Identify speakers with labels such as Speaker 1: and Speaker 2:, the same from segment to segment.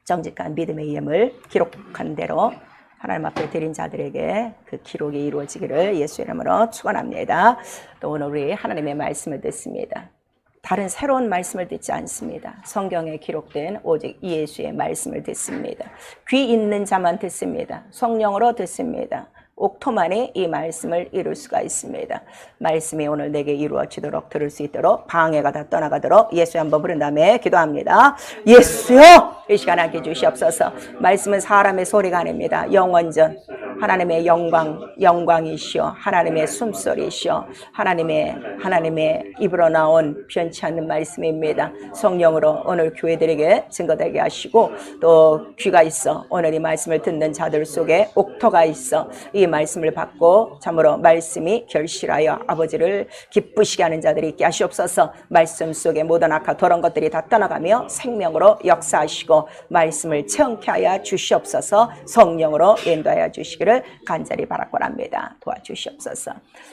Speaker 1: 정직한 믿음의 예물 기록한 대로 하나님 앞에 드린 자들에게 그 기록이 이루어지기를 예수의 이름으로 축원합니다. 또 오늘 우리 하나님의 말씀을 듣습니다. 다른 새로운 말씀을 듣지 않습니다. 성경에 기록된 오직 예수의 말씀을 듣습니다. 귀 있는 자만 듣습니다. 성령으로 듣습니다. 옥토만이 이 말씀을 이룰 수가 있습니다. 말씀이 오늘 내게 이루어지도록 들을 수 있도록 방해가 다 떠나가도록 예수의 한번 부른 다음에 기도합니다. 예수여! 이 시간 함께 주시옵소서. 말씀은 사람의 소리가 아닙니다. 영원전 하나님의 영광이시오. 하나님의 숨소리시오. 하나님의 입으로 나온 변치 않는 말씀입니다. 성령으로 오늘 교회들에게 증거되게 하시고 또 귀가 있어 오늘 이 말씀을 듣는 자들 속에 옥토가 있어 이 말씀을 받고 참으로 말씀이 결실하여 아버지를 기쁘시게 하는 자들이 있게 하시옵소서. 말씀 속에 모든 악한 더러운 것들이 다 떠나가며 생명으로 역사하시고 말씀을 체험케 하여 주시옵소서. 성령으로 인도하여 주시기를 간절히 바라고랍니다. 도와주시옵소서.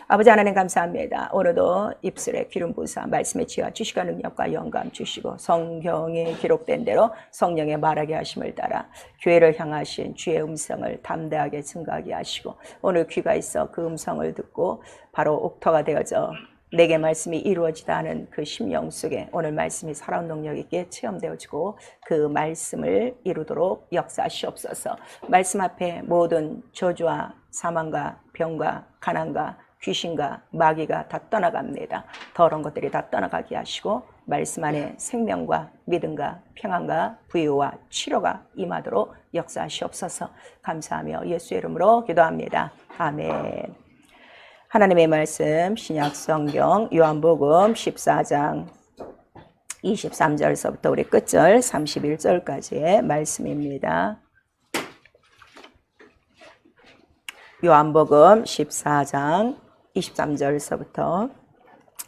Speaker 1: 아버지 하나님 감사합니다. 오늘도 입술에 기름 부으사 말씀에 지어 주시고 능력과 영감 주시고 성경에 기록된 대로 성령의 말하게 하심을 따라 교회를 향하신 주의 음성을 담대하게 증거하게 하시고 오늘 귀가 있어 그 음성을 듣고 바로 옥토가 되어져 내게 말씀이 이루어지다 하는 그 심령 속에 오늘 말씀이 살아온 능력 있게 체험되어지고 그 말씀을 이루도록 역사하시옵소서. 말씀 앞에 모든 저주와 사망과 병과 가난과 귀신과 마귀가 다 떠나갑니다. 더러운 것들이 다 떠나가게 하시고 말씀 안에 생명과 믿음과 평안과 부유와 치료가 임하도록 역사하시옵소서. 감사하며 예수의 이름으로 기도합니다. 아멘. 하나님의 말씀 신약 성경 요한복음 14장 23절서부터 우리 끝절 31절까지의 말씀입니다. 요한복음 14장 23절서부터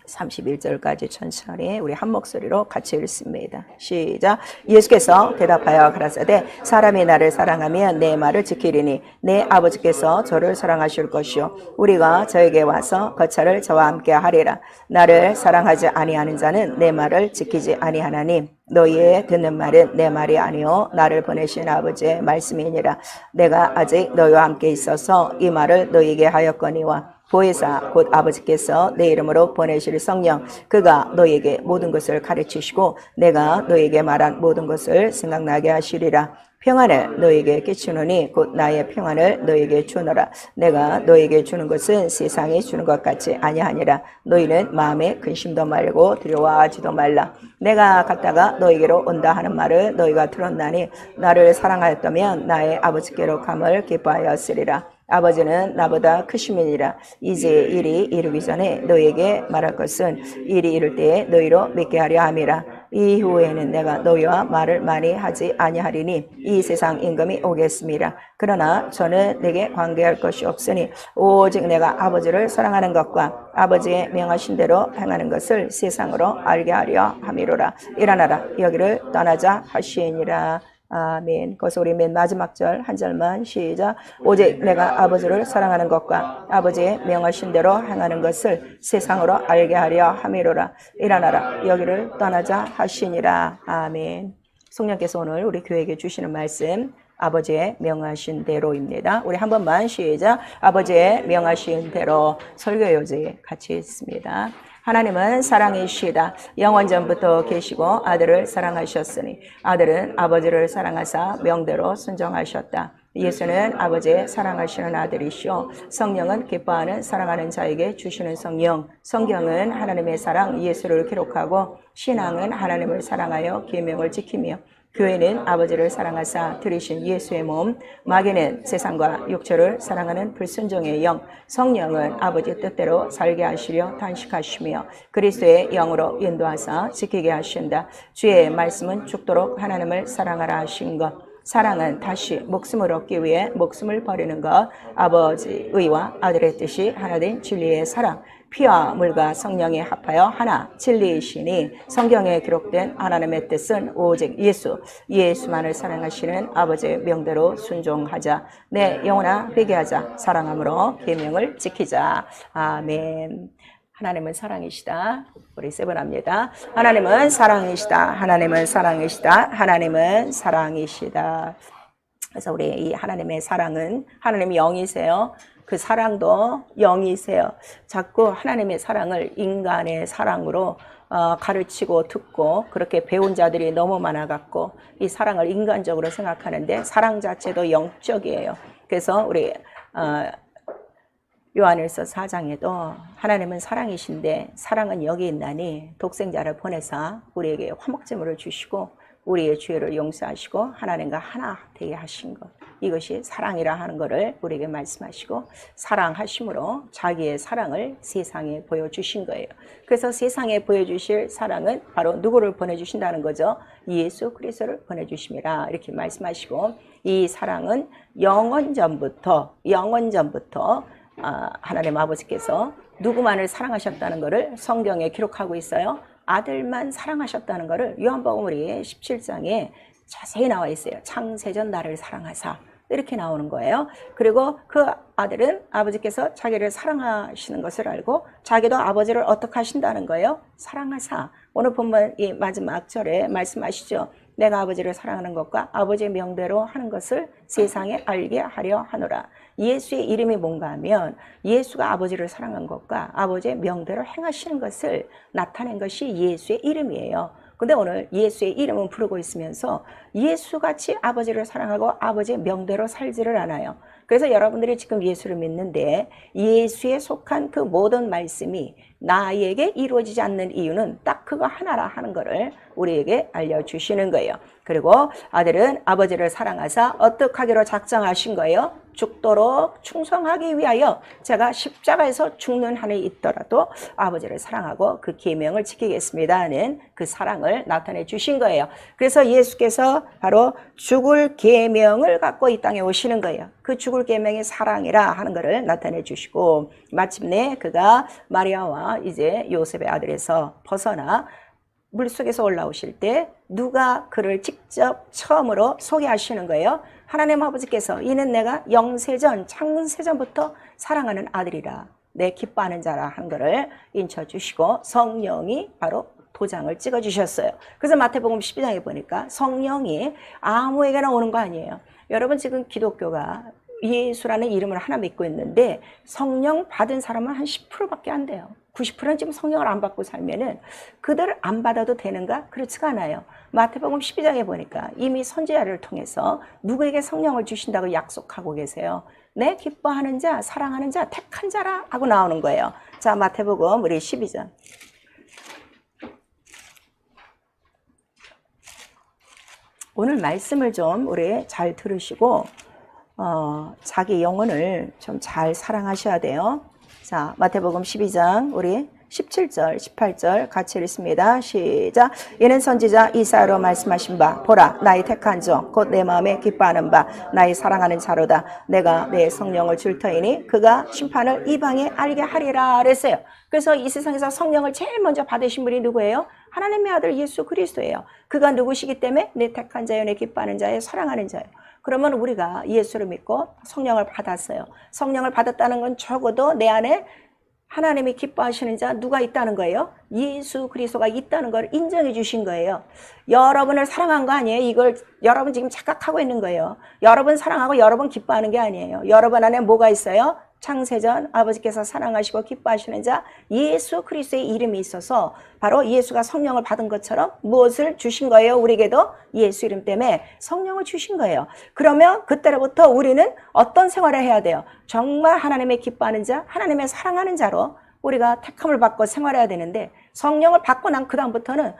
Speaker 1: 31절까지 천천히 우리 한 목소리로 같이 읽습니다. 시작. 예수께서 대답하여 가라사대 사람이 나를 사랑하면 내 말을 지키리니 내 아버지께서 저를 사랑하실 것이요 우리가 저에게 와서 거처를 저와 함께 하리라. 나를 사랑하지 아니하는 자는 내 말을 지키지 아니하나니 너희의 듣는 말은 내 말이 아니요 나를 보내신 아버지의 말씀이니라. 내가 아직 너희와 함께 있어서 이 말을 너희에게 하였거니와 보혜사 곧 아버지께서 내 이름으로 보내실 성령 그가 너희에게 모든 것을 가르치시고 내가 너희에게 말한 모든 것을 생각나게 하시리라. 평안을 너희에게 끼치노니 곧 나의 평안을 너희에게 주노라. 내가 너희에게 주는 것은 세상이 주는 것 같지 아니하니라. 너희는 마음에 근심도 말고 두려워하지도 말라. 내가 갔다가 너희에게로 온다 하는 말을 너희가 들었나니 나를 사랑하였다면 나의 아버지께로 감을 기뻐하였으리라. 아버지는 나보다 크심이니라. 이제 일이 이루기 전에 너희에게 말할 것은 일이 이룰 때에 너희로 믿게 하려 함이라. 이후에는 내가 너희와 말을 많이 하지 아니하리니 이 세상 임금이 오겠습니다. 그러나 저는 내게 관계할 것이 없으니 오직 내가 아버지를 사랑하는 것과 아버지의 명하신 대로 행하는 것을 세상으로 알게 하려 함이로라. 일어나라 여기를 떠나자 하시니라. 아멘. 거기서 우리 맨 마지막 절 한 절만 시작. 오직 내가 아버지를 사랑하는 것과 아버지의 명하신 대로 행하는 것을 세상으로 알게 하려 함이로라. 일어나라 여기를 떠나자 하시니라. 아멘. 성령께서 오늘 우리 교회에게 주시는 말씀 아버지의 명하신 대로입니다. 우리 한 번만 시작. 아버지의 명하신 대로 설교 요지 같이 있습니다. 하나님은 사랑이시다. 영원전부터 계시고 아들을 사랑하셨으니 아들은 아버지를 사랑하사 명대로 순종하셨다. 예수는 아버지의 사랑하시는 아들이시오. 성령은 기뻐하는 사랑하는 자에게 주시는 성령. 성경은 하나님의 사랑 예수를 기록하고 신앙은 하나님을 사랑하여 계명을 지키며 교회는 아버지를 사랑하사 들이신 예수의 몸, 마귀는 세상과 육체를 사랑하는 불순종의 영, 성령은 아버지 뜻대로 살게 하시려 단식하시며 그리스도의 영으로 인도하사 지키게 하신다. 주의 말씀은 죽도록 하나님을 사랑하라 하신 것. 사랑은 다시 목숨을 얻기 위해 목숨을 버리는 것. 아버지 의와 아들의 뜻이 하나된 진리의 사랑. 피와 물과 성령이 합하여 하나 진리이시니 성경에 기록된 하나님의 뜻은 오직 예수만을 사랑하시는 아버지의 명대로 순종하자. 내 영혼아 회개하자. 사랑함으로 계명을 지키자. 아멘. 하나님은 사랑이시다. 우리 세번합니다. 하나님은 사랑이시다. 하나님은 사랑이시다. 하나님은 사랑이시다. 그래서 우리 이 하나님의 사랑은 하나님이 영이세요. 그 사랑도 영이세요. 자꾸 하나님의 사랑을 인간의 사랑으로 가르치고 듣고 그렇게 배운 자들이 너무 많아갖고 이 사랑을 인간적으로 생각하는데 사랑 자체도 영적이에요. 그래서 우리 요한일서 4장에도 하나님은 사랑이신데 사랑은 여기 있나니 독생자를 보내사 우리에게 화목제물을 주시고 우리의 죄를 용서하시고 하나님과 하나 되게 하신 것, 이것이 사랑이라 하는 것을 우리에게 말씀하시고 사랑하심으로 자기의 사랑을 세상에 보여주신 거예요. 그래서 세상에 보여주실 사랑은 바로 누구를 보내주신다는 거죠? 예수 그리스도를 보내주심이라 이렇게 말씀하시고, 이 사랑은 영원전부터 하나님 아버지께서 누구만을 사랑하셨다는 것을 성경에 기록하고 있어요. 아들만 사랑하셨다는 것을 요한복음 우리 17장에 자세히 나와 있어요. 창세전 나를 사랑하사 이렇게 나오는 거예요. 그리고 그 아들은 아버지께서 자기를 사랑하시는 것을 알고 자기도 아버지를 어떻게 하신다는 거예요? 사랑하사. 오늘 본문 이 마지막 절에 말씀하시죠. 내가 아버지를 사랑하는 것과 아버지의 명대로 하는 것을 세상에 알게 하려 하노라. 예수의 이름이 뭔가 하면 예수가 아버지를 사랑한 것과 아버지의 명대로 행하시는 것을 나타낸 것이 예수의 이름이에요. 근데 오늘 예수의 이름은 부르고 있으면서 예수같이 아버지를 사랑하고 아버지의 명대로 살지를 않아요. 그래서 여러분들이 지금 예수를 믿는데 예수에 속한 그 모든 말씀이 나에게 이루어지지 않는 이유는 딱 그거 하나라 하는 것을 우리에게 알려주시는 거예요. 그리고 아들은 아버지를 사랑하사 어떻게 하기로 작정하신 거예요? 죽도록 충성하기 위하여 제가 십자가에서 죽는 한이 있더라도 아버지를 사랑하고 그 계명을 지키겠습니다 하는 그 사랑을 나타내 주신 거예요. 그래서 예수께서 바로 죽을 계명을 갖고 이 땅에 오시는 거예요. 그 죽을 계명이 사랑이라 하는 것을 나타내 주시고, 마침내 그가 마리아와 이제 요셉의 아들에서 벗어나 물속에서 올라오실 때 누가 그를 직접 처음으로 소개하시는 거예요? 하나님 아버지께서 이는 내가 영세전 창세전부터 사랑하는 아들이라 내 기뻐하는 자라 한 것을 인쳐주시고 성령이 바로 도장을 찍어주셨어요. 그래서 마태복음 12장에 보니까 성령이 아무에게나 오는 거 아니에요. 여러분 지금 기독교가 예수라는 이름을 하나 믿고 있는데 성령 받은 사람은 한 10%밖에 안 돼요. 90%는 지금 성령을 안 받고 살면은 그들을 안 받아도 되는가? 그렇지가 않아요. 마태복음 12장에 보니까 이미 선지자를 통해서 누구에게 성령을 주신다고 약속하고 계세요. 내 기뻐하는 자, 사랑하는 자, 택한 자라 하고 나오는 거예요. 자, 마태복음 우리 12장. 오늘 말씀을 좀 우리 잘 들으시고 자기 영혼을 좀 잘 사랑하셔야 돼요. 자, 마태복음 12장 우리 17절, 18절 같이 읽습니다. 시작. 이는 선지자 이사야로 말씀하신 바 보라 나의 택한 종 곧 내 마음에 기뻐하는 바 나의 사랑하는 자로다. 내가 내 성령을 줄 터이니 그가 심판을 이방에 알게 하리라 그랬어요. 그래서 이 세상에서 성령을 제일 먼저 받으신 분이 누구예요? 하나님의 아들 예수 그리스도예요. 그가 누구시기 때문에 내 택한 자요, 내 기뻐하는 자요, 사랑하는 자요. 그러면 우리가 예수를 믿고 성령을 받았어요. 성령을 받았다는 건 적어도 내 안에 하나님이 기뻐하시는 자 누가 있다는 거예요? 예수 그리스도가 있다는 걸 인정해 주신 거예요. 여러분을 사랑한 거 아니에요. 이걸 여러분 지금 착각하고 있는 거예요. 여러분 사랑하고 여러분 기뻐하는 게 아니에요. 여러분 안에 뭐가 있어요? 창세전 아버지께서 사랑하시고 기뻐하시는 자 예수 그리스도의 이름이 있어서 바로 예수가 성령을 받은 것처럼 무엇을 주신 거예요? 우리에게도 예수 이름 때문에 성령을 주신 거예요. 그러면 그때로부터 우리는 어떤 생활을 해야 돼요? 정말 하나님의 기뻐하는 자, 하나님의 사랑하는 자로 우리가 택함을 받고 생활해야 되는데 성령을 받고 난 그 다음부터는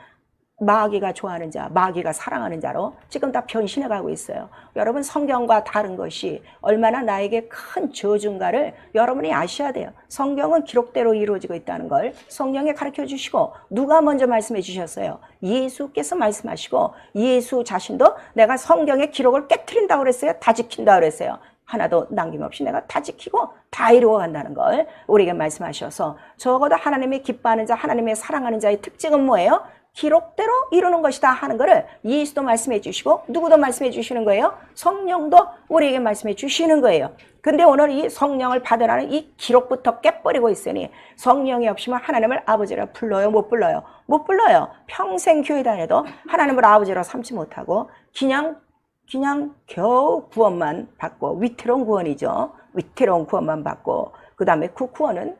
Speaker 1: 마귀가 좋아하는 자, 마귀가 사랑하는 자로 지금 다 변신해 가고 있어요. 여러분 성경과 다른 것이 얼마나 나에게 큰 저주인가를 여러분이 아셔야 돼요. 성경은 기록대로 이루어지고 있다는 걸 성령에 가르쳐 주시고 누가 먼저 말씀해 주셨어요? 예수께서 말씀하시고 예수 자신도 내가 성경의 기록을 깨트린다고 그랬어요? 다 지킨다고 그랬어요? 하나도 남김없이 내가 다 지키고 다 이루어간다는 걸 우리에게 말씀하셔서 적어도 하나님의 기뻐하는 자, 하나님의 사랑하는 자의 특징은 뭐예요? 기록대로 이루는 것이다 하는 것을 예수도 말씀해 주시고 누구도 말씀해 주시는 거예요? 성령도 우리에게 말씀해 주시는 거예요. 근데 오늘 이 성령을 받으라는 이 기록부터 깨버리고 있으니 성령이 없으면 하나님을 아버지라 불러요? 못 불러요? 못 불러요. 평생 교회 다녀도 하나님을 아버지로 삼지 못하고 그냥 겨우 구원만 받고, 위태로운 구원이죠. 위태로운 구원만 받고, 그 다음에 그 구원은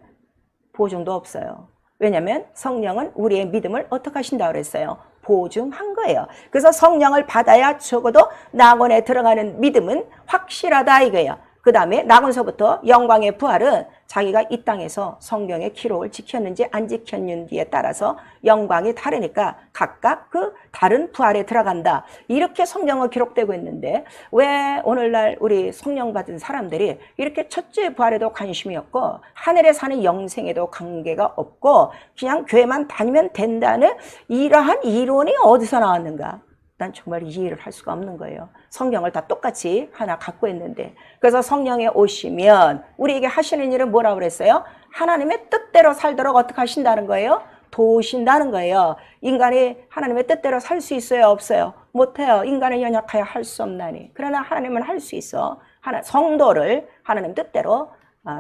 Speaker 1: 보증도 없어요. 왜냐하면 성령은 우리의 믿음을 어떻게 하신다고 그랬어요? 보증한 거예요. 그래서 성령을 받아야 적어도 낙원에 들어가는 믿음은 확실하다 이거예요. 그 다음에 낙원서부터 영광의 부활은 자기가 이 땅에서 성경의 기록을 지켰는지 안 지켰는지에 따라서 영광이 다르니까 각각 그 다른 부활에 들어간다. 이렇게 성경은 기록되고 있는데 왜 오늘날 우리 성령 받은 사람들이 이렇게 첫째 부활에도 관심이 없고 하늘에 사는 영생에도 관계가 없고 그냥 교회만 다니면 된다는 이러한 이론이 어디서 나왔는가? 난 정말 이해를 할 수가 없는 거예요. 성경을 다 똑같이 하나 갖고 있는데. 그래서 성령에 오시면 우리에게 하시는 일은 뭐라고 그랬어요? 하나님의 뜻대로 살도록 어떻게 하신다는 거예요? 도우신다는 거예요. 인간이 하나님의 뜻대로 살 수 있어요? 없어요? 못해요. 인간은 연약하여 할 수 없나니. 그러나 하나님은 할 수 있어. 성도를 하나님 뜻대로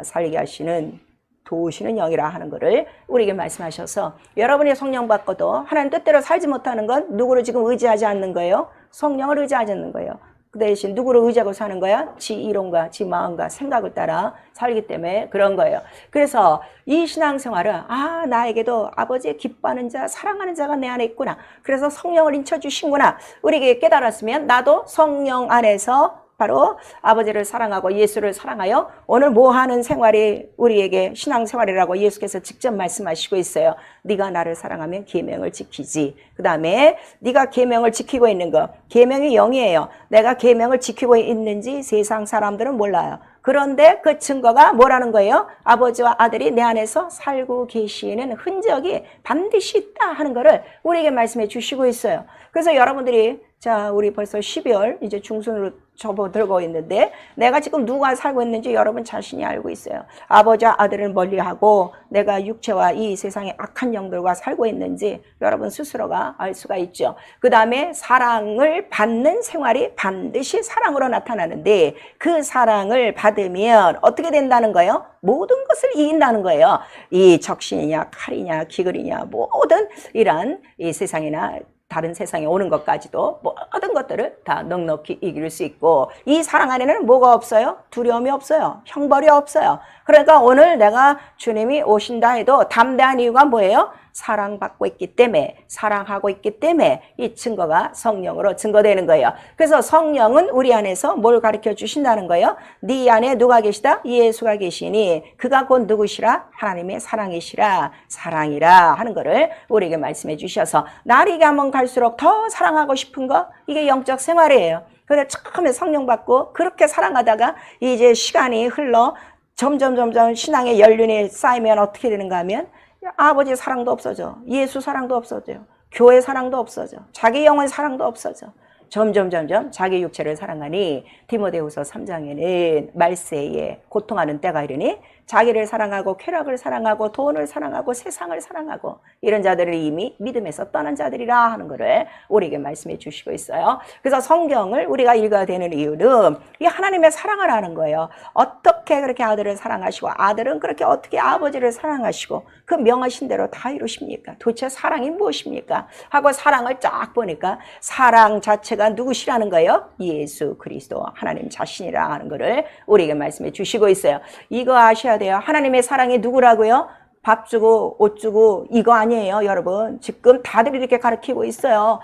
Speaker 1: 살게 하시는 도우시는 영이라 하는 것을 우리에게 말씀하셔서 여러분이 성령 받고도 하나님 뜻대로 살지 못하는 건 누구를 지금 의지하지 않는 거예요? 성령을 의지하지 않는 거예요. 그 대신 누구를 의지하고 사는 거야? 지 이론과 지 마음과 생각을 따라 살기 때문에 그런 거예요. 그래서 이 신앙생활은 나에게도 아버지의 기뻐하는 자, 사랑하는 자가 내 안에 있구나. 그래서 성령을 인쳐주신구나. 우리에게 깨달았으면 나도 성령 안에서 바로 아버지를 사랑하고 예수를 사랑하여 오늘 뭐 하는 생활이 우리에게 신앙생활이라고 예수께서 직접 말씀하시고 있어요. 네가 나를 사랑하면 계명을 지키지. 그 다음에 네가 계명을 지키고 있는 거. 계명이 영이에요. 내가 계명을 지키고 있는지 세상 사람들은 몰라요. 그런데 그 증거가 뭐라는 거예요? 아버지와 아들이 내 안에서 살고 계시는 흔적이 반드시 있다 하는 것을 우리에게 말씀해 주시고 있어요. 그래서 여러분들이 자, 우리 벌써 12월 이제 중순으로 접어들고 있는데 내가 지금 누가 살고 있는지 여러분 자신이 알고 있어요. 아버지와 아들을 멀리하고 내가 육체와 이 세상의 악한 영들과 살고 있는지 여러분 스스로가 알 수가 있죠. 그 다음에 사랑을 받는 생활이 반드시 사랑으로 나타나는데 그 사랑을 받으면 어떻게 된다는 거예요? 모든 것을 이긴다는 거예요. 이 적신이냐 칼이냐 기근이냐 모든 이런 이 세상이나 다른 세상에 오는 것까지도 모든 것들을 다 넉넉히 이길 수 있고 이 사랑 안에는 뭐가 없어요? 두려움이 없어요. 형벌이 없어요. 그러니까 오늘 내가 주님이 오신다 해도 담대한 이유가 뭐예요? 사랑받고 있기 때문에 사랑하고 있기 때문에 이 증거가 성령으로 증거되는 거예요. 그래서 성령은 우리 안에서 뭘 가르쳐 주신다는 거예요? 네 안에 누가 계시다? 예수가 계시니 그가 곧 누구시라? 하나님의 사랑이시라 사랑이라 하는 거를 우리에게 말씀해 주셔서 날이 가면 갈수록 더 사랑하고 싶은 거 이게 영적 생활이에요. 그런데 처음에 성령 받고 그렇게 사랑하다가 이제 시간이 흘러 점점 신앙의 연륜이 쌓이면 어떻게 되는가 하면 아버지의 사랑도 없어져. 예수 사랑도 없어져요. 교회 사랑도 없어져. 자기 영혼 사랑도 없어져. 점점 자기 육체를 사랑하니 디모데후서 3장에는 말세에 고통하는 때가 이르니 자기를 사랑하고 쾌락을 사랑하고 돈을 사랑하고 세상을 사랑하고 이런 자들을 이미 믿음에서 떠난 자들이라 하는 것을 우리에게 말씀해 주시고 있어요. 그래서 성경을 우리가 읽어야 되는 이유는 이 하나님의 사랑을 하는 거예요. 어떻게 그렇게 아들을 사랑하시고 아들은 그렇게 어떻게 아버지를 사랑하시고 그 명하신 대로 다 이루십니까? 도대체 사랑이 무엇입니까? 하고 사랑을 쫙 보니까 사랑 자체가 누구시라는 거예요? 예수 그리스도 하나님 자신이라 하는 것을 우리에게 말씀해 주시고 있어요. 이거 아셔야 돼요. 하나님의 사랑이 누구라고요? 밥 주고 옷 주고 이거 아니에요, 여러분. 지금 다들 이렇게 가르치고 있어요.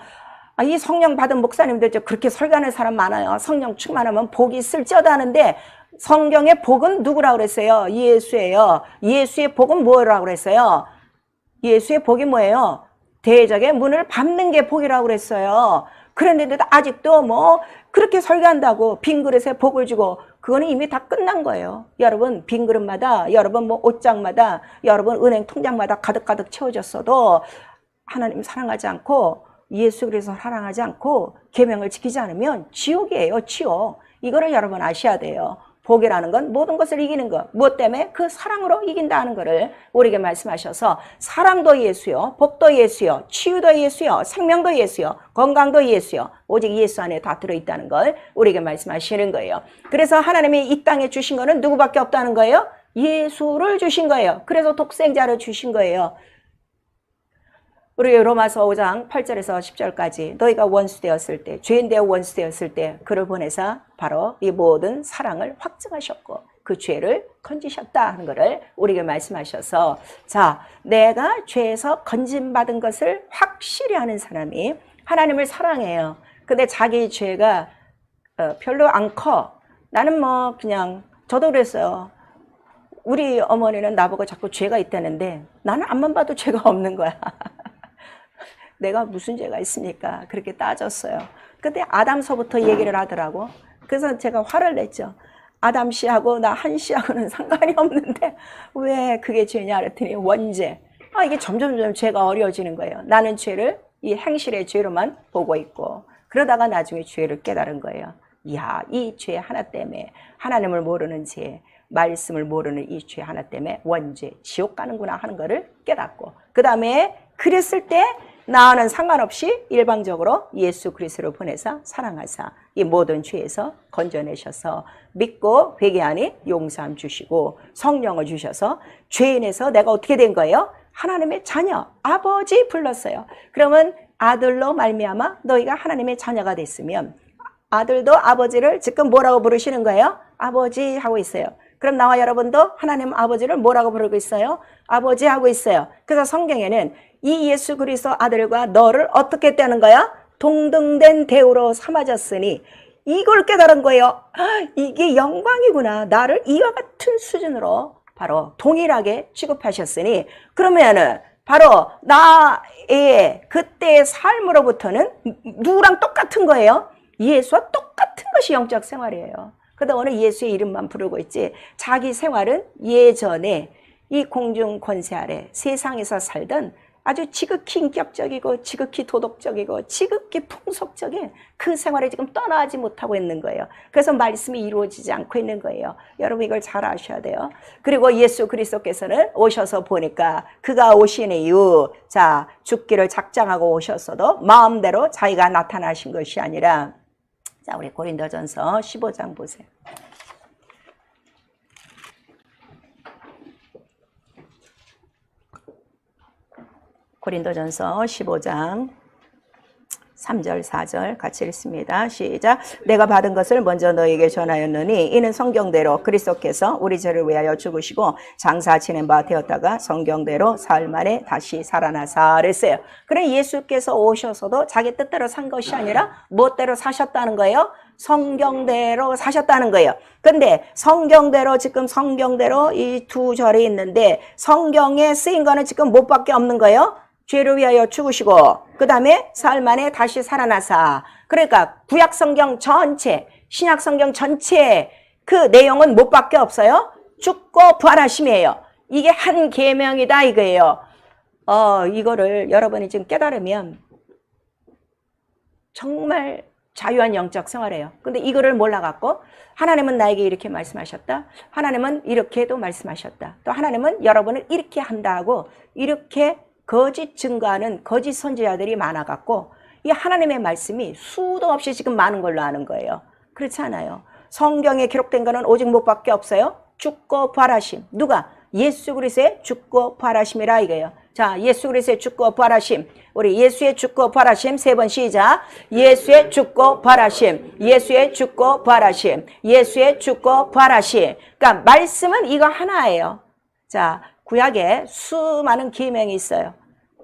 Speaker 1: 이 성령 받은 목사님들 그렇게 설교하는 사람 많아요. 성령 충만하면 복이 있을지어다 하는데 성경의 복은 누구라고 그랬어요? 예수예요. 예수의 복은 뭐라고 그랬어요? 예수의 복이 뭐예요? 대적의 문을 밟는 게 복이라고 그랬어요. 그런데도 아직도 그렇게 설교한다고 빈 그릇에 복을 주고 그거는 이미 다 끝난 거예요. 여러분 빈 그릇마다 여러분 옷장마다 여러분 은행 통장마다 가득가득 채워졌어도 하나님 사랑하지 않고 예수 그리스도 사랑하지 않고 계명을 지키지 않으면 지옥이에요. 지옥. 이거를 여러분 아셔야 돼요. 복이라는 건 모든 것을 이기는 것. 무엇 때문에? 그 사랑으로 이긴다는 것을 우리에게 말씀하셔서 사랑도 예수요, 복도 예수요, 치유도 예수요, 생명도 예수요, 건강도 예수요. 오직 예수 안에 다 들어있다는 걸 우리에게 말씀하시는 거예요. 그래서 하나님이 이 땅에 주신 거는 누구밖에 없다는 거예요? 예수를 주신 거예요. 그래서 독생자를 주신 거예요. 우리 로마서 5장 8절에서 10절까지 너희가 원수 되었을 때, 죄인 되어 원수 되었을 때 그를 보내사 바로 이 모든 사랑을 확증하셨고 그 죄를 건지셨다 하는 것을 우리에게 말씀하셔서, 자, 내가 죄에서 건진받은 것을 확실히 아는 사람이 하나님을 사랑해요. 근데 자기 죄가 별로 안 커. 나는 뭐 그냥, 저도 그랬어요. 우리 어머니는 나보고 자꾸 죄가 있다는데 나는 앞만 봐도 죄가 없는 거야. 내가 무슨 죄가 있습니까? 그렇게 따졌어요. 근데 아담서부터 얘기를 하더라고. 그래서 제가 화를 냈죠. 아담 씨하고 나 한 씨하고는 상관이 없는데 왜 그게 죄냐 그랬더니 원죄. 이게 점점 죄가 어려워지는 거예요. 나는 죄를 이 행실의 죄로만 보고 있고, 그러다가 나중에 죄를 깨달은 거예요. 이야, 이 죄 하나 때문에, 하나님을 모르는 죄, 말씀을 모르는 이 죄 하나 때문에 원죄, 지옥 가는구나 하는 거를 깨닫고, 그 다음에 그랬을 때 나는 상관없이 일방적으로 예수 그리스도를 보내사 사랑하사 이 모든 죄에서 건져내셔서 믿고 회개하니 용서함 주시고 성령을 주셔서 죄인에서 내가 어떻게 된 거예요? 하나님의 자녀, 아버지 불렀어요. 그러면 아들로 말미암아 너희가 하나님의 자녀가 됐으면 아들도 아버지를 지금 뭐라고 부르시는 거예요? 아버지 하고 있어요. 그럼 나와 여러분도 하나님 아버지를 뭐라고 부르고 있어요? 아버지 하고 있어요. 그래서 성경에는 이 예수 그리스도 아들과 너를 어떻게 했다는 거야? 동등된 대우로 삼아졌으니, 이걸 깨달은 거예요. 이게 영광이구나. 나를 이와 같은 수준으로 바로 동일하게 취급하셨으니, 그러면은 바로 나의 그때의 삶으로부터는 누구랑 똑같은 거예요? 예수와 똑같은 것이 영적 생활이에요. 그러다 오늘 예수의 이름만 부르고 있지, 자기 생활은 예전에 이 공중 권세 아래 세상에서 살던 아주 지극히 인격적이고 지극히 도덕적이고 지극히 풍속적인 그 생활에 지금 떠나지 못하고 있는 거예요. 그래서 말씀이 이루어지지 않고 있는 거예요. 여러분 이걸 잘 아셔야 돼요. 그리고 예수 그리스도께서는 오셔서 보니까 그가 오신 이후, 자, 죽기를 작정하고 오셨어도 마음대로 자기가 나타나신 것이 아니라, 자, 우리 고린도전서 15장 보세요. 고린도전서 15장 3절 4절 같이 읽습니다. 시작. 내가 받은 것을 먼저 너에게 전하였느니 이는 성경대로 그리스도께서 우리 죄를 위하여 죽으시고 장사 지낸 바 되었다가 성경대로 사흘 만에 다시 살아나사 그랬어요. 그래, 예수께서 오셔서도 자기 뜻대로 산 것이 아니라 무엇대로 사셨다는 거예요? 성경대로 사셨다는 거예요. 근데 성경대로, 지금 성경대로 이 두 절이 있는데 성경에 쓰인 거는 지금 뭐밖에 없는 거예요? 죄를 위하여 죽으시고 그 다음에 사흘 만에 다시 살아나사. 그러니까 구약 성경 전체, 신약 성경 전체 그 내용은 뭐밖에 없어요? 죽고 부활하심이에요. 이게 한 계명이다 이거예요. 이거를 여러분이 지금 깨달으면 정말 자유한 영적 생활이에요. 근데 이거를 몰라갖고 하나님은 나에게 이렇게 말씀하셨다, 하나님은 이렇게도 말씀하셨다, 또 하나님은 여러분을 이렇게 한다 하고 이렇게 거짓 증거하는 거짓 선지자들이 많아갖고 이 하나님의 말씀이 수도 없이 지금 많은 걸로 아는 거예요. 그렇지 않아요. 성경에 기록된 거는 오직 뭐밖에 없어요? 죽고 부활하심. 누가? 예수 그리스도의 죽고 부활하심이라 이거예요. 자, 예수 그리스도의 죽고 부활하심. 우리 예수의 죽고 부활하심 세 번 시작. 예수의 죽고 부활하심. 예수의 죽고 부활하심. 예수의 죽고 부활하심. 그러니까 말씀은 이거 하나예요. 자, 구약에 수많은 계명이 있어요.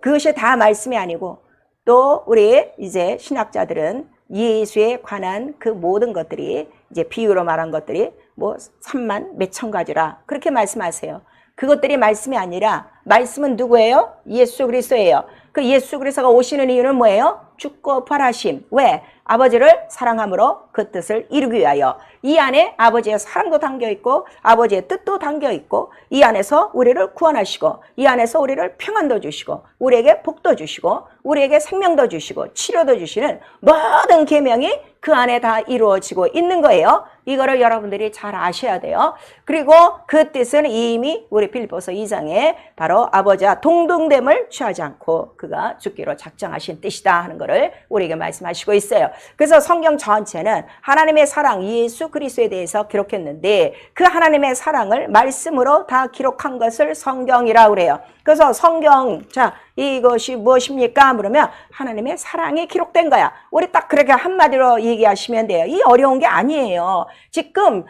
Speaker 1: 그것이 다 말씀이 아니고 또 우리 이제 신학자들은 예수에 관한 그 모든 것들이 이제 비유로 말한 것들이 뭐 3만 몇천 가지라 그렇게 말씀하세요. 그것들이 말씀이 아니라 말씀은 누구예요? 예수 그리스도예요. 그 예수 그리스도가 오시는 이유는 뭐예요? 죽고 부활하심. 왜? 아버지를 사랑함으로 그 뜻을 이루기 위하여. 이 안에 아버지의 사랑도 담겨있고 아버지의 뜻도 담겨있고 이 안에서 우리를 구원하시고 이 안에서 우리를 평안도 주시고 우리에게 복도 주시고 우리에게 생명도 주시고 치료도 주시는 모든 계명이 그 안에 다 이루어지고 있는 거예요. 이거를 여러분들이 잘 아셔야 돼요. 그리고 그 뜻은 이미 우리 빌립보서 2장에 바로 아버지와 동등됨을 취하지 않고 그가 죽기로 작정하신 뜻이다 하는 것을 우리에게 말씀하시고 있어요. 그래서 성경 전체는 하나님의 사랑 예수 그리스도에 대해서 기록했는데 그 하나님의 사랑을 말씀으로 다 기록한 것을 성경이라고 그래요. 그래서 성경, 자, 이것이 무엇입니까? 물으면 하나님의 사랑이 기록된 거야. 우리 딱 그렇게 한마디로 얘기하시면 돼요. 이 어려운 게 아니에요. 지금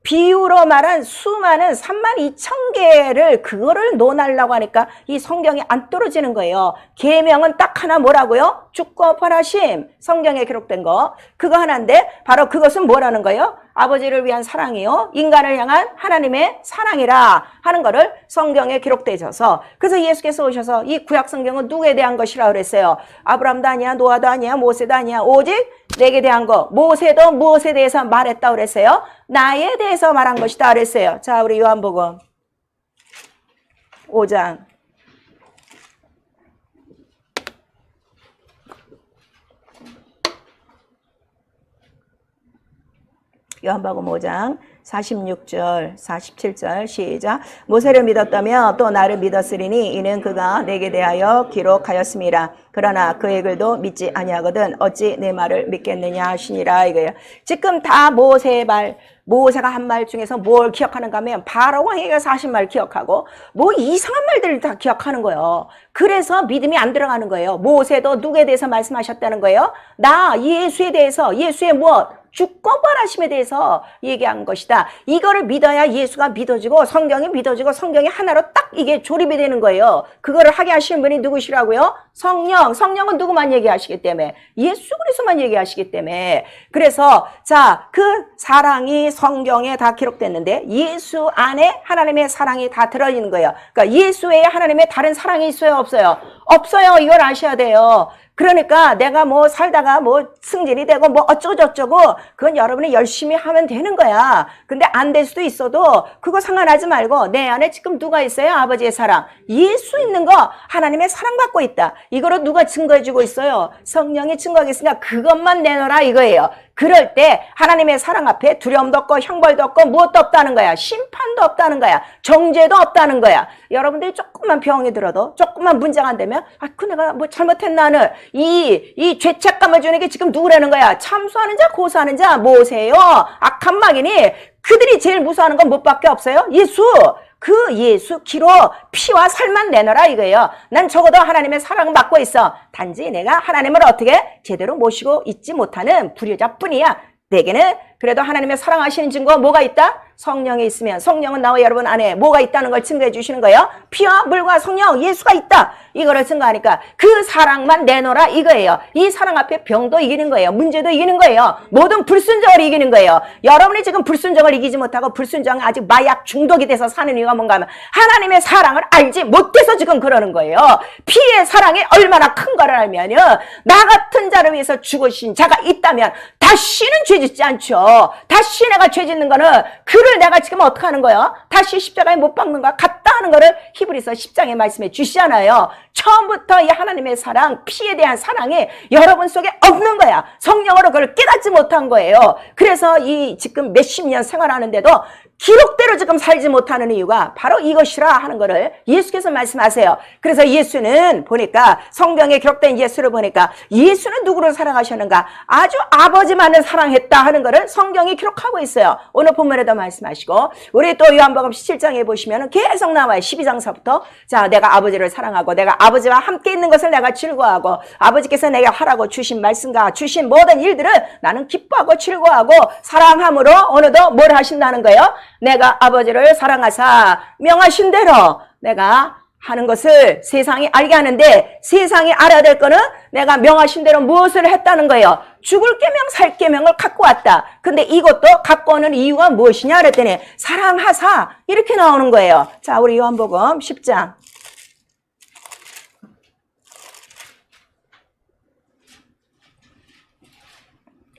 Speaker 1: 비유로 말한 수많은 32,000개를 그거를 논하려고 하니까 이 성경이 안 떨어지는 거예요. 계명은 딱 하나 뭐라고요? 죽고 부활하심. 성경에 기록된 거. 그거 하나인데 바로 그것은 뭐라는 거예요? 아버지를 위한 사랑이요. 인간을 향한 하나님의 사랑이라 하는 거를 성경에 기록되어서 그래서 예수께서 오셔서 이 구약 성경은 누구에 대한 것이라 그랬어요? 아브라함도 아니야, 노아도 아니야, 모세도 아니야. 오직 내게 대한 거. 모세도 무엇에 대해서 말했다 그랬어요? 나에 대해서 말한 것이다 그랬어요. 자, 우리 요한복음 5장. 요한복음 5장 46절 47절 시작. 모세를 믿었다며 또 나를 믿었으리니 이는 그가 내게 대하여 기록하였음이라. 그러나 그의 글도 믿지 아니하거든 어찌 내 말을 믿겠느냐 하시니라 이거예요. 지금 다 모세의 말, 모세가 한 말 중에서 뭘 기억하는가 하면 바로 왕에게 40말 기억하고 뭐 이상한 말들을 다 기억하는 거예요. 그래서 믿음이 안 들어가는 거예요. 모세도 누구에 대해서 말씀하셨다는 거예요? 나 예수에 대해서, 예수의 무엇? 죽고 부활하심에 대해서 얘기한 것이다. 이거를 믿어야 예수가 믿어지고 성경이 믿어지고 성경이 하나로 딱 이게 조립이 되는 거예요. 그거를 하게 하시는 분이 누구시라고요? 성령. 성령은 누구만 얘기하시기 때문에 예수 그리스도만 얘기하시기 때문에 그래서 자, 그 사랑이 성경에 다 기록됐는데 예수 안에 하나님의 사랑이 다 들어있는 거예요. 그러니까 예수 외에 하나님의 다른 사랑이 있어요? 없어요? 없어요. 이걸 아셔야 돼요. 그러니까 내가 뭐 살다가 뭐 승진이 되고 뭐 어쩌고저쩌고 그건 여러분이 열심히 하면 되는 거야. 근데 안 될 수도 있어도 그거 상관하지 말고 내 안에 지금 누가 있어요? 아버지의 사랑. 예수 있는 거 하나님의 사랑받고 있다. 이거로 누가 증거해주고 있어요? 성령이 증거하겠으니까 그것만 내놓으라 이거예요. 그럴 때 하나님의 사랑 앞에 두려움도 없고 형벌도 없고 무엇도 없다는 거야. 심판도 없다는 거야. 정죄도 없다는 거야. 여러분들이 조금만 병이 들어도 조금만 문제가 안 되면 그 내가 뭐 잘못했나는 이 죄책감을 주는 게 지금 누구라는 거야? 참수하는 자 고소하는 자 모세요. 악한 마귀니 그들이 제일 무서워하는 건 뭐밖에 없어요? 예수. 그 예수 기로 피와 살만 내놔라 이거예요. 난 적어도 하나님의 사랑을 받고 있어. 단지 내가 하나님을 어떻게 제대로 모시고 있지 못하는 불효자뿐이야. 내게는 그래도 하나님의 사랑하시는 증거가 뭐가 있다? 성령이 있으면 성령은 나와 여러분 안에 뭐가 있다는 걸 증거해 주시는 거예요. 피와 물과 성령 예수가 있다. 이거를 증거하니까 그 사랑만 내놓으라 이거예요. 이 사랑 앞에 병도 이기는 거예요. 문제도 이기는 거예요. 모든 불순종을 이기는 거예요. 여러분이 지금 불순종을 이기지 못하고 불순종이 아직 마약 중독이 돼서 사는 이유가 뭔가 하면 하나님의 사랑을 알지 못해서 지금 그러는 거예요. 피의 사랑이 얼마나 큰 거를 알면요. 나 같은 자를 위해서 죽으신 자가 있다면 다시는 죄 짓지 않죠. 다시 내가 죄 짓는 거는 그를 내가 지금 어떻게 하는 거예요? 다시 십자가에 못 박는 거야. 같다 하는 거를 히브리서 10장에 말씀해 주시잖아요. 처음부터 이 하나님의 사랑, 피에 대한 사랑이 여러분 속에 없는 거야. 성령으로 그걸 깨닫지 못한 거예요. 그래서 이 지금 몇십 년 생활하는데도 기록대로 지금 살지 못하는 이유가 바로 이것이라 하는 거를 예수께서 말씀하세요. 그래서 예수는 보니까 성경에 기록된 예수를 보니까 예수는 누구를 사랑하셨는가? 아주 아버지만을 사랑했다 하는 거를 성경이 기록하고 있어요. 오늘 본문에도 말씀하시고 우리 또 요한복음 17장에 보시면 계속 나와요. 12장서부터 자, 내가 아버지를 사랑하고 내가 아버지와 함께 있는 것을 내가 즐거워하고 아버지께서 내게 하라고 주신 말씀과 주신 모든 일들을 나는 기뻐하고 즐거워하고 사랑함으로 어느덧 뭘 하신다는 거예요? 내가 아버지를 사랑하사 명하신 대로 내가 하는 것을 세상이 알게 하는데 세상이 알아야 될 거는 내가 명하신 대로 무엇을 했다는 거예요. 죽을 계명 살 계명을 갖고 왔다. 근데 이것도 갖고 오는 이유가 무엇이냐 그랬더니 사랑하사 이렇게 나오는 거예요. 자, 우리 요한복음 10장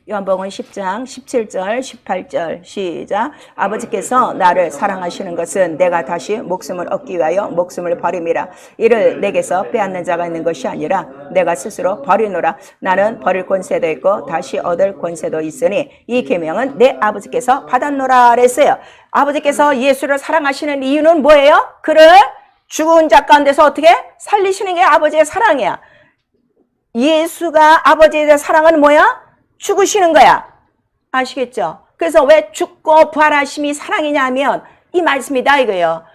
Speaker 1: 요한복음 10장 17절 18절 시작. 아버지께서 나를 사랑하시는 것은 내가 다시 목숨을 얻기 위하여 목숨을 버림이라. 이를 내게서 빼앗는 자가 있는 것이 아니라 내가 스스로 버리노라. 나는 버릴 권세도 있고 다시 얻을 권세도 있으니 이 계명은 내 아버지께서 받았노라 그랬어요. 아버지께서 예수를 사랑하시는 이유는 뭐예요? 그를 죽은 자 가운데서 어떻게 살리시는 게 아버지의 사랑이야. 예수가 아버지에 대한 사랑은 뭐야? 죽으시는 거야. 아시겠죠? 그래서 왜 죽고 부활하심이 사랑이냐면 이 말씀이다 이거예요.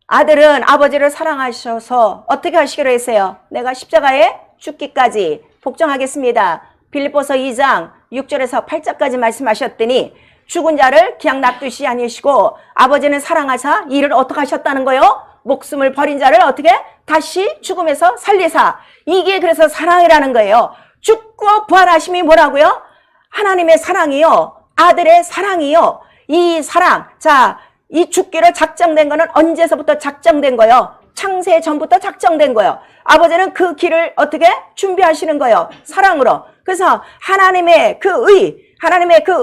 Speaker 1: 아들은 아버지를 사랑하셔서 어떻게 하시기로 했어요? 내가 십자가에 죽기까지 복종하겠습니다. 빌립보서 2장 6절에서 8절까지 말씀하셨더니 죽은 자를 그냥 놔두시 아니시고 아버지는 사랑하사 이를 어떻게 하셨다는 거요? 목숨을 버린 자를 어떻게? 다시 죽음에서 살리사. 이게 그래서 사랑이라는 거예요. 죽고 부활하심이 뭐라고요? 하나님의 사랑이요. 아들의 사랑이요. 이 사랑. 자, 이 죽기를 작정된 거는 언제서부터 작정된 거예요? 창세 전부터 작정된 거예요. 아버지는 그 길을 어떻게 준비하시는 거예요? 사랑으로. 그래서 하나님의 그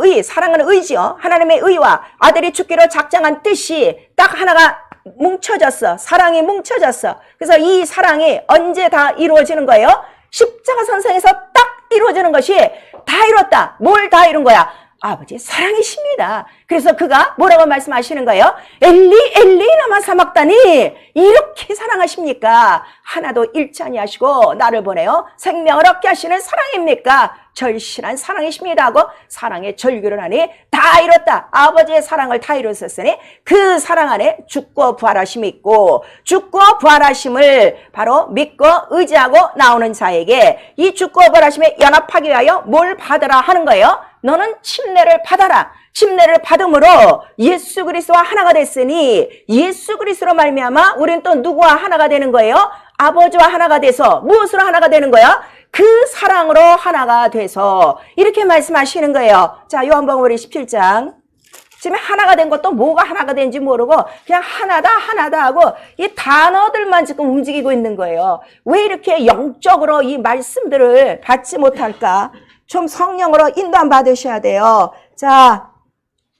Speaker 1: 의, 사랑은 의지요. 하나님의 의와 아들이 죽기로 작정한 뜻이 딱 하나가 뭉쳐졌어. 사랑이 뭉쳐졌어. 그래서 이 사랑이 언제 다 이루어지는 거예요? 십자가 선상에서 딱 이루어지는 것이 다 이뤘다. 뭘 다 이룬 거야? 아버지의 사랑이십니다. 그래서 그가 뭐라고 말씀하시는 거예요? 엘리 엘리 라마 사막다니 이렇게 사랑하십니까? 하나도 잃지 아니하시고 나를 보내요 생명을 얻게 하시는 사랑입니까? 절실한 사랑이십니다 하고 사랑의 절규를 하니 다 이뤘다. 아버지의 사랑을 다 이뤘었으니 그 사랑 안에 죽고 부활하심이 있고 죽고 부활하심을 바로 믿고 의지하고 나오는 자에게 이 죽고 부활하심에 연합하기 위하여 뭘 받으라 하는 거예요? 너는 침례를 받아라. 침례를 받음으로 예수 그리스도와 하나가 됐으니 예수 그리스도로 말미암아 우리는 또 누구와 하나가 되는 거예요? 아버지와 하나가 돼서 무엇으로 하나가 되는 거야? 그 사랑으로 하나가 돼서 이렇게 말씀하시는 거예요. 자, 요한복음 우리 17장. 지금 하나가 된 것도 뭐가 하나가 된지 모르고 그냥 하나다 하고 이 단어들만 지금 움직이고 있는 거예요. 왜 이렇게 영적으로 이 말씀들을 받지 못할까? 좀 성령으로 인도함 받으셔야 돼요. 자,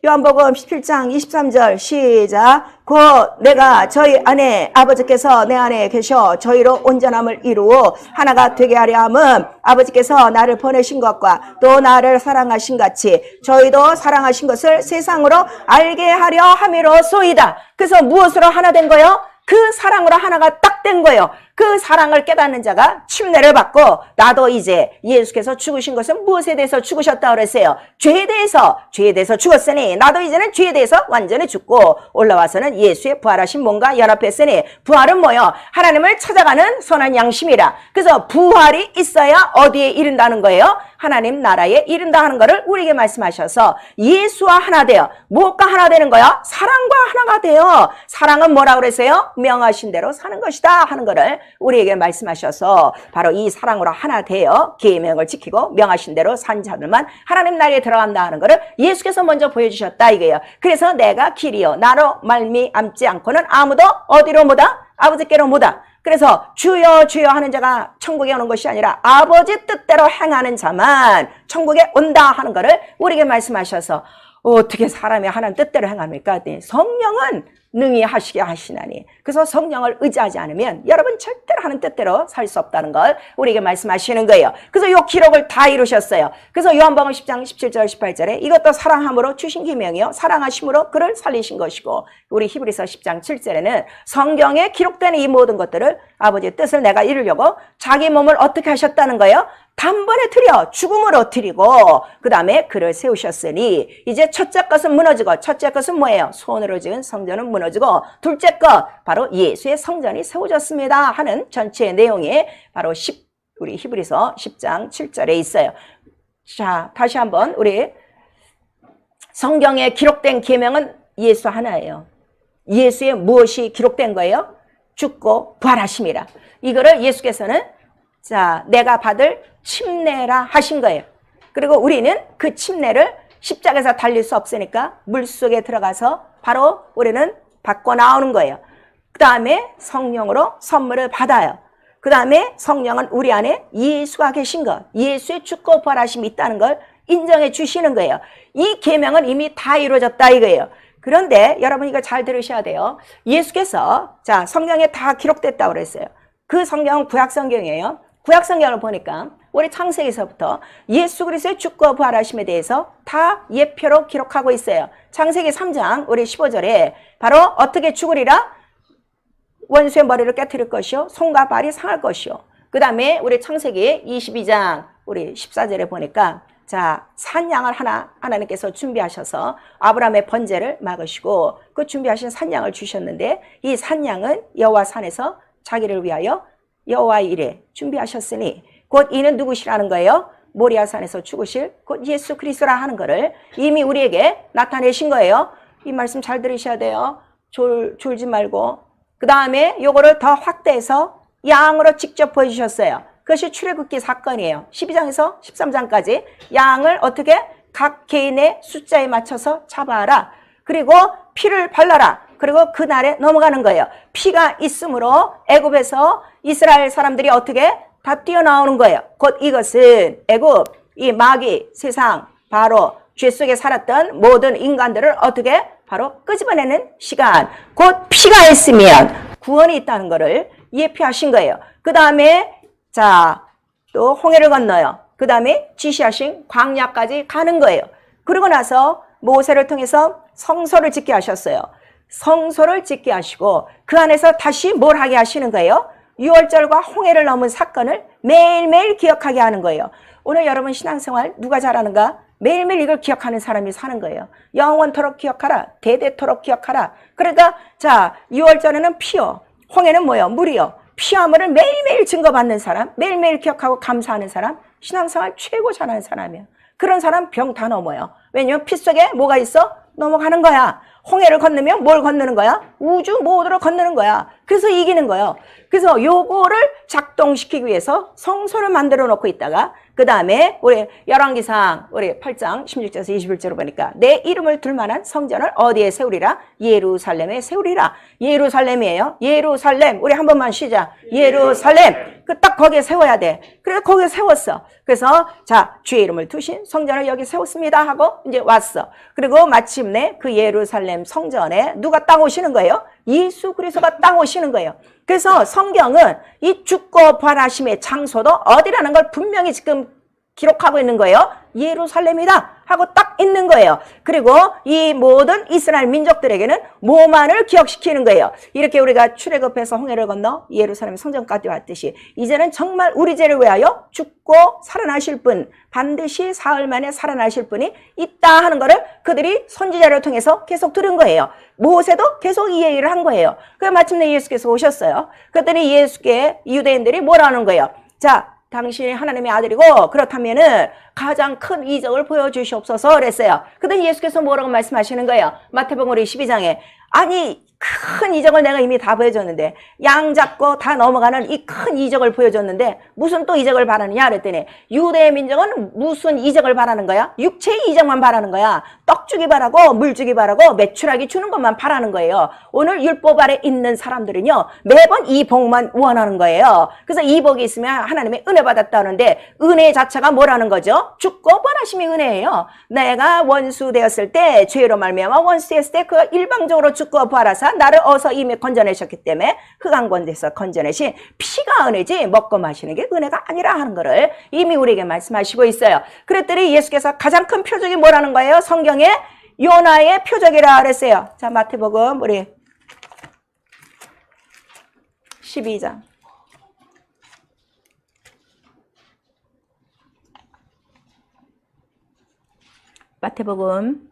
Speaker 1: 요한복음 17장 23절 시작. 곧 내가 저희 안에 아버지께서 내 안에 계셔 저희로 온전함을 이루어 하나가 되게 하려 함은 아버지께서 나를 보내신 것과 또 나를 사랑하신 같이 저희도 사랑하신 것을 세상으로 알게 하려 함이로소이다. 그래서 무엇으로 하나 된 거예요? 그 사랑으로 하나가 딱 된 거예요. 그 사랑을 깨닫는 자가 침례를 받고 나도 이제 예수께서 죽으신 것은 무엇에 대해서 죽으셨다고 그랬어요? 죄에 대해서 죽었으니 나도 이제는 죄에 대해서 완전히 죽고 올라와서는 예수의 부활하신 몸과 연합했으니 부활은 뭐요? 하나님을 찾아가는 선한 양심이라. 그래서 부활이 있어야 어디에 이른다는 거예요? 하나님 나라에 이른다 하는 것을 우리에게 말씀하셔서 예수와 하나 되어 무엇과 하나 되는 거야? 사랑과 하나가 되어 사랑은 뭐라고 그랬어요? 명하신 대로 사는 것이다 하는 것을 우리에게 말씀하셔서 바로 이 사랑으로 하나 되어 계명을 지키고 명하신 대로 산 자들만 하나님 나라에 들어간다 하는 것을 예수께서 먼저 보여주셨다 이거예요. 그래서 내가 길이요 나로 말미암지 않고는 아무도 어디로 못와? 아버지께로 못와. 그래서 주여 주여 하는 자가 천국에 오는 것이 아니라 아버지 뜻대로 행하는 자만 천국에 온다 하는 것을 우리에게 말씀하셔서 어떻게 사람이 하나님 뜻대로 행합니까? 성령은 능히 하시게 하시나니. 그래서 성령을 의지하지 않으면 여러분 절대로 하는 뜻대로 살 수 없다는 걸 우리에게 말씀하시는 거예요. 그래서 이 기록을 다 이루셨어요. 그래서 요한복음 10장 17절 18절에 이것도 사랑함으로 주신 계명이요 사랑하심으로 그를 살리신 것이고 우리 히브리서 10장 7절에는 성경에 기록된 이 모든 것들을 아버지의 뜻을 내가 이루려고 자기 몸을 어떻게 하셨다는 거예요? 단번에 드려 죽음으로 드리고 그 다음에 그를 세우셨으니 이제 첫째 것은 무너지고 첫째 것은 뭐예요? 손으로 지은 성전은 무너지고 둘째 것 바로 예수의 성전이 세워졌습니다 하는 전체의 내용이 바로 우리 히브리서 10장 7절에 있어요. 자, 다시 한번 우리 성경에 기록된 계명은 예수 하나예요. 예수의 무엇이 기록된 거예요? 죽고 부활하심이라. 이거를 예수께서는 자, 내가 받을 침례라 하신 거예요. 그리고 우리는 그 침례를 십자가에서 달릴 수 없으니까 물속에 들어가서 바로 우리는 받고 나오는 거예요. 그 다음에 성령으로 선물을 받아요. 그 다음에 성령은 우리 안에 예수가 계신 것, 예수의 죽고 부활하심이 있다는 걸 인정해 주시는 거예요. 이 계명은 이미 다 이루어졌다 이거예요. 그런데 여러분 이거 잘 들으셔야 돼요. 예수께서 자 성경에 다 기록됐다고 그랬어요. 그 성경은 구약 성경이에요. 구약 성경을 보니까 우리 창세기서부터 예수 그리스도의 죽고 부활하심에 대해서 다 예표로 기록하고 있어요. 창세기 3장 우리 15절에 바로 어떻게 죽으리라? 원수의 머리를 깨트릴 것이요 손과 발이 상할 것이요. 그 다음에 우리 창세기 22장 우리 14절에 보니까 자 산양을 하나님께서 준비하셔서 아브라함의 번제를 막으시고 그 준비하신 산양을 주셨는데 이 산양은 여호와 산에서 자기를 위하여 여호와의 일에 준비하셨으니 곧 이는 누구시라는 거예요? 모리아산에서 죽으실 곧 예수 그리스도라 하는 거를 이미 우리에게 나타내신 거예요. 이 말씀 잘 들으셔야 돼요. 졸지 말고. 그 다음에 요거를 더 확대해서 양으로 직접 보여주셨어요. 그것이 출애굽기 사건이에요. 12장에서 13장까지 양을 어떻게 각 개인의 숫자에 맞춰서 잡아라. 그리고 피를 발라라. 그리고 그날에 넘어가는 거예요. 피가 있으므로 애굽에서 이스라엘 사람들이 어떻게 다 뛰어나오는 거예요. 곧 이것은 애굽, 이 마귀, 세상, 바로 죄 속에 살았던 모든 인간들을 어떻게 바로 끄집어내는 시간. 곧 피가 있으면 구원이 있다는 것을 예표하신 거예요. 그 다음에 자, 또 홍해를 건너요. 그 다음에 지시하신 광야까지 가는 거예요. 그러고 나서 모세를 통해서 성소를 짓게 하셨어요. 성소를 짓게 하시고 그 안에서 다시 뭘 하게 하시는 거예요? 유월절과 홍해를 넘은 사건을 매일매일 기억하게 하는 거예요. 오늘 여러분 신앙생활 누가 잘하는가? 매일매일 이걸 기억하는 사람이 사는 거예요. 영원토록 기억하라. 대대토록 기억하라. 그러니까 자 유월절에는 피요. 홍해는 뭐요? 물이요. 피와 물을 매일매일 증거받는 사람, 매일매일 기억하고 감사하는 사람, 신앙생활 최고 잘하는 사람이에요. 그런 사람 병 다 넘어요. 왜냐면 피 속에 뭐가 있어? 넘어가는 거야. 홍해를 건너면 뭘 건너는 거야? 우주 모두를 건너는 거야. 그래서 이기는 거예요. 그래서 요거를 작동시키기 위해서 성소를 만들어 놓고 있다가 그 다음에 우리 열왕기상 우리 8장 16절에서 21절을 보니까 내 이름을 둘 만한 성전을 어디에 세우리라? 예루살렘에 세우리라. 예루살렘이에요. 예루살렘. 우리 한 번만 쉬자. 예루살렘. 그 딱 거기에 세워야 돼. 그래서 거기에 세웠어. 그래서 자 주의 이름을 두신 성전을 여기 세웠습니다 하고 이제 왔어. 그리고 마침내 그 예루살렘 성전에 누가 땅 오시는 거예요? 예수 그리스도가 땅 오시는 거예요. 그래서 성경은 이 죽고 부활하심의 장소도 어디라는 걸 분명히 지금 기록하고 있는 거예요. 예루살렘이다 하고 딱 있는 거예요. 그리고 이 모든 이스라엘 민족들에게는 뭐만을 기억시키는 거예요. 이렇게 우리가 출애굽해서 홍해를 건너 예루살렘 성전까지 왔듯이 이제는 정말 우리 죄를 위하여 죽고 살아나실 분, 반드시 사흘 만에 살아나실 분이 있다 하는 거를 그들이 선지자를 통해서 계속 들은 거예요. 모세도 계속 이 얘기를 한 거예요. 그래서 마침내 예수께서 오셨어요. 그랬더니 예수께 유대인들이 뭐라는 거예요? 자, 당신이 하나님의 아들이고 그렇다면은 가장 큰 이적을 보여주시옵소서 그랬어요. 그랬더니 예수께서 뭐라고 말씀하시는 거예요? 마태복음 12장에 아니 큰 이적을 내가 이미 다 보여줬는데 양 잡고 다 넘어가는 이 큰 이적을 보여줬는데 무슨 또 이적을 바라느냐 그랬더니 유대 민족은 무슨 이적을 바라는 거야? 육체의 이적만 바라는 거야. 떡 주기 바라고 물 주기 바라고 메추라기 주는 것만 바라는 거예요. 오늘 율법 아래 있는 사람들은요 매번 이 복만 원하는 거예요. 그래서 이 복이 있으면 하나님의 은혜 받았다는데 은혜 자체가 뭐라는 거죠? 죽고 부활하심이 은혜예요. 내가 원수 되었을 때 죄로 말미암아 원수 되었을 때 그가 일방적으로 죽고 부활하사 나를 어서 이미 건져내셨기 때문에 흑암권에서 건져내신 피가 은혜지 먹고 마시는 게 은혜가 아니라 하는 거를 이미 우리에게 말씀하시고 있어요. 그랬더니 예수께서 가장 큰 표적이 뭐라는 거예요? 성경에 요나의 표적이라 그랬어요. 자, 마태복음 우리 12장 마태복음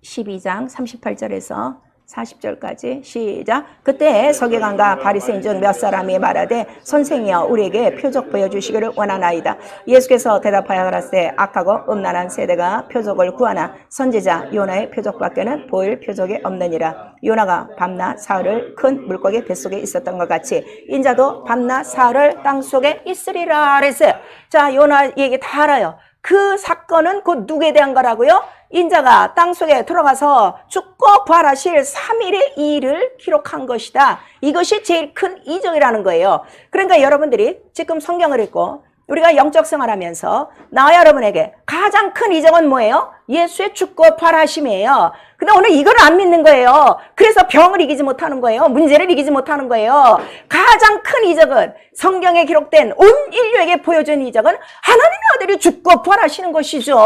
Speaker 1: 12장 38절에서 40절까지 시작. 그때 서기관과 바리새인 중 몇 사람이 말하되 선생이여 우리에게 표적 보여주시기를 원하나이다. 예수께서 대답하여 가라사대 악하고 음란한 세대가 표적을 구하나 선지자 요나의 표적밖에는 보일 표적이 없느니라. 요나가 밤낮 사흘을 큰 물고기 뱃속에 있었던 것 같이 인자도 밤낮 사흘을 땅속에 있으리라 그랬어요. 자, 요나 얘기 다 알아요. 그 사건은 곧 누구에 대한 거라고요? 인자가 땅속에 들어가서 죽고 부활하실 3일의 일을 기록한 것이다. 이것이 제일 큰 이적이라는 거예요. 그러니까 여러분들이 지금 성경을 읽고 우리가 영적 생활하면서 나와 여러분에게 가장 큰 이적은 뭐예요? 예수의 죽고 부활하심이에요. 근데 오늘 이걸 안 믿는 거예요. 그래서 병을 이기지 못하는 거예요. 문제를 이기지 못하는 거예요. 가장 큰 이적은 성경에 기록된 온 인류에게 보여준 이적은 하나님의 아들이 죽고 부활하시는 것이죠.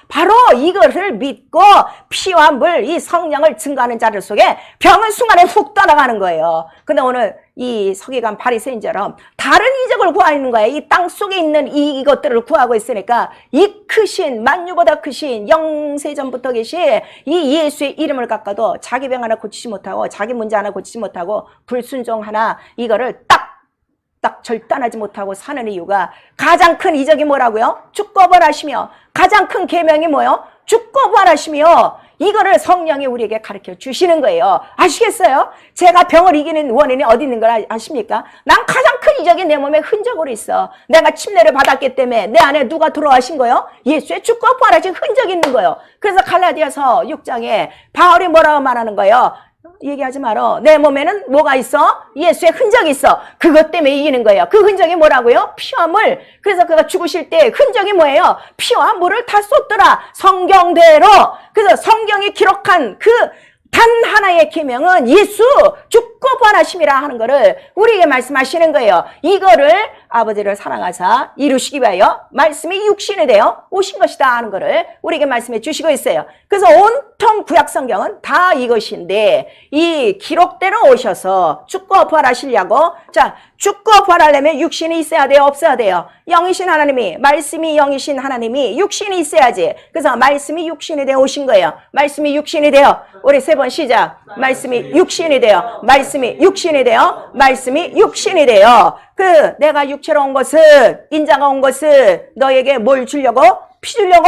Speaker 1: 바로 이것을 믿고 피와 물, 이 성령을 증거하는 자들 속에 병은 순간에 훅 떠나가는 거예요. 근데 오늘 이 서기관 바리새인처럼 다른 이적을 구하는 거예요. 이 땅 속에 있는 이것들을 구하고 있으니까 이 크신, 만유보다 크신 영세전부터 계신 이 예수의 이름을 깎아도 자기 병 하나 고치지 못하고 자기 문제 하나 고치지 못하고 불순종 하나 이거를 딱 절단하지 못하고 사는 이유가 가장 큰 이적이 뭐라고요? 죽고 부활하시며 가장 큰 계명이 뭐예요? 죽고 부활하시며 이거를 성령이 우리에게 가르쳐 주시는 거예요. 아시겠어요? 제가 병을 이기는 원인이 어디 있는 걸 아십니까? 난 가장 큰 이적이 내 몸에 흔적으로 있어. 내가 침례를 받았기 때문에 내 안에 누가 들어가신 거예요? 예수의 죽고 부활하신 흔적이 있는 거예요. 그래서 갈라디아서 6장에 바울이 뭐라고 말하는 거예요? 얘기하지 말어. 내 몸에는 뭐가 있어? 예수의 흔적이 있어. 그것 때문에 이기는 거예요. 그 흔적이 뭐라고요? 피와 물. 그래서 그가 죽으실 때 흔적이 뭐예요? 피와 물을 다 쏟더라. 성경대로. 그래서 성경이 기록한 그 단 하나의 계명은 예수 죽고 부활하심이라 하는 거를 우리에게 말씀하시는 거예요. 이거를 아버지를 사랑하사 이루시기 위하여 말씀이 육신이 되어 오신 것이다 하는 거를 우리에게 말씀해 주시고 있어요. 그래서 온통 구약 성경은 다 이것인데 이 기록대로 오셔서 죽고 부활하시려고 자 죽고 부활하려면 육신이 있어야 돼요? 없어야 돼요? 영이신 하나님이 말씀이 영이신 하나님이 육신이 있어야지. 그래서 말씀이 육신이 되어 오신 거예요. 말씀이 육신이 되어 우리 세 번 시작. 말씀이 육신이 되어 말씀이 육신이 되어 말씀이 육신이 되어 그 내가 육체로 온 것은 인자가 온 것은 너에게 뭘 주려고? 피 주려고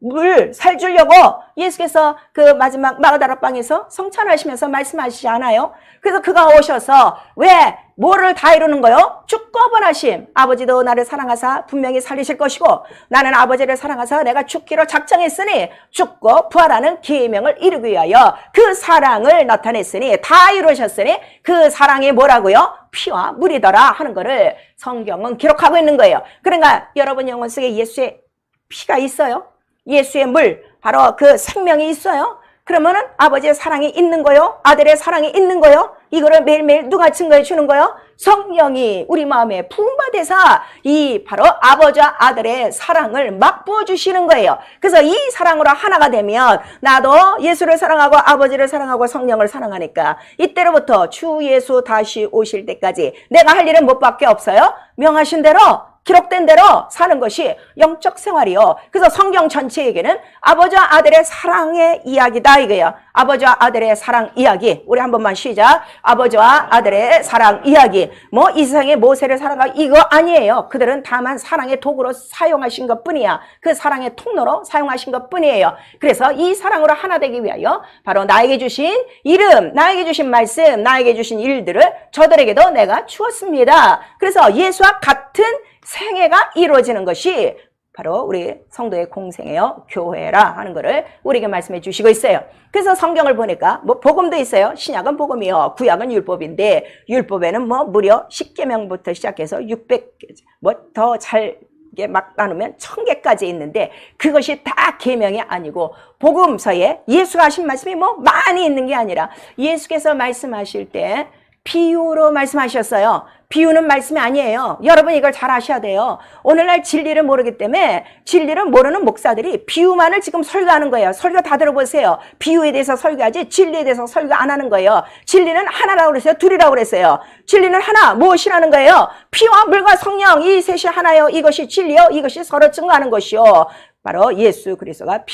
Speaker 1: 물, 살 주려고 예수께서 그 마지막 마가다락방에서 성찬하시면서 말씀하시지 않아요? 그래서 그가 오셔서 왜 뭐를 다 이루는 거요? 죽고 부활하심. 아버지도 나를 사랑하사 분명히 살리실 것이고 나는 아버지를 사랑하사 내가 죽기로 작정했으니 죽고 부활하는 계명을 이루기 위하여 그 사랑을 나타냈으니 다 이루셨으니 그 사랑이 뭐라고요? 피와 물이더라 하는 거를 성경은 기록하고 있는 거예요. 그러니까 여러분 영혼 속에 예수의 피가 있어요? 예수의 물, 바로 그 생명이 있어요? 그러면은 아버지의 사랑이 있는 거요? 아들의 사랑이 있는 거요? 이거를 매일매일 누가 증거해 주는 거요? 성령이 우리 마음에 부음받아서 이 바로 아버지와 아들의 사랑을 막 부어주시는 거예요. 그래서 이 사랑으로 하나가 되면 나도 예수를 사랑하고 아버지를 사랑하고 성령을 사랑하니까 이때로부터 주 예수 다시 오실 때까지 내가 할 일은 뭐밖에 없어요? 명하신 대로 기록된 대로 사는 것이 영적 생활이요. 그래서 성경 전체에게는 아버지와 아들의 사랑의 이야기다 이거예요. 아버지와 아들의 사랑 이야기. 우리 한 번만 시작. 아버지와 아들의 사랑 이야기. 뭐 이 세상에 모세를 사랑하고 이거 아니에요. 그들은 다만 사랑의 도구로 사용하신 것뿐이야. 그 사랑의 통로로 사용하신 것뿐이에요. 그래서 이 사랑으로 하나 되기 위하여 바로 나에게 주신 이름, 나에게 주신 말씀, 나에게 주신 일들을 저들에게도 내가 주었습니다. 그래서 예수와 같은 생애가 이루어지는 것이 바로 우리 성도의 공생애요 교회라 하는 것을 우리에게 말씀해 주시고 있어요. 그래서 성경을 보니까 뭐 복음도 있어요. 신약은 복음이요, 구약은 율법인데 율법에는 뭐 무려 10계명부터 시작해서 600개 뭐 더 잘게 막 나누면 1000개까지 있는데 그것이 다 계명이 아니고 복음서에 예수가 하신 말씀이 뭐 많이 있는 게 아니라 예수께서 말씀하실 때 비유로 말씀하셨어요. 비유는 말씀이 아니에요. 여러분 이걸 잘 아셔야 돼요. 오늘날 진리를 모르기 때문에 진리를 모르는 목사들이 비유만을 지금 설교하는 거예요. 설교 다 들어보세요. 비유에 대해서 설교하지 진리에 대해서 설교 안 하는 거예요. 진리는 하나라고 그랬어요? 둘이라고 그랬어요? 진리는 하나. 무엇이라는 거예요? 피와 물과 성령 이 셋이 하나요. 이것이 진리요. 이것이 서로 증거하는 것이요. 바로 예수 그리스도가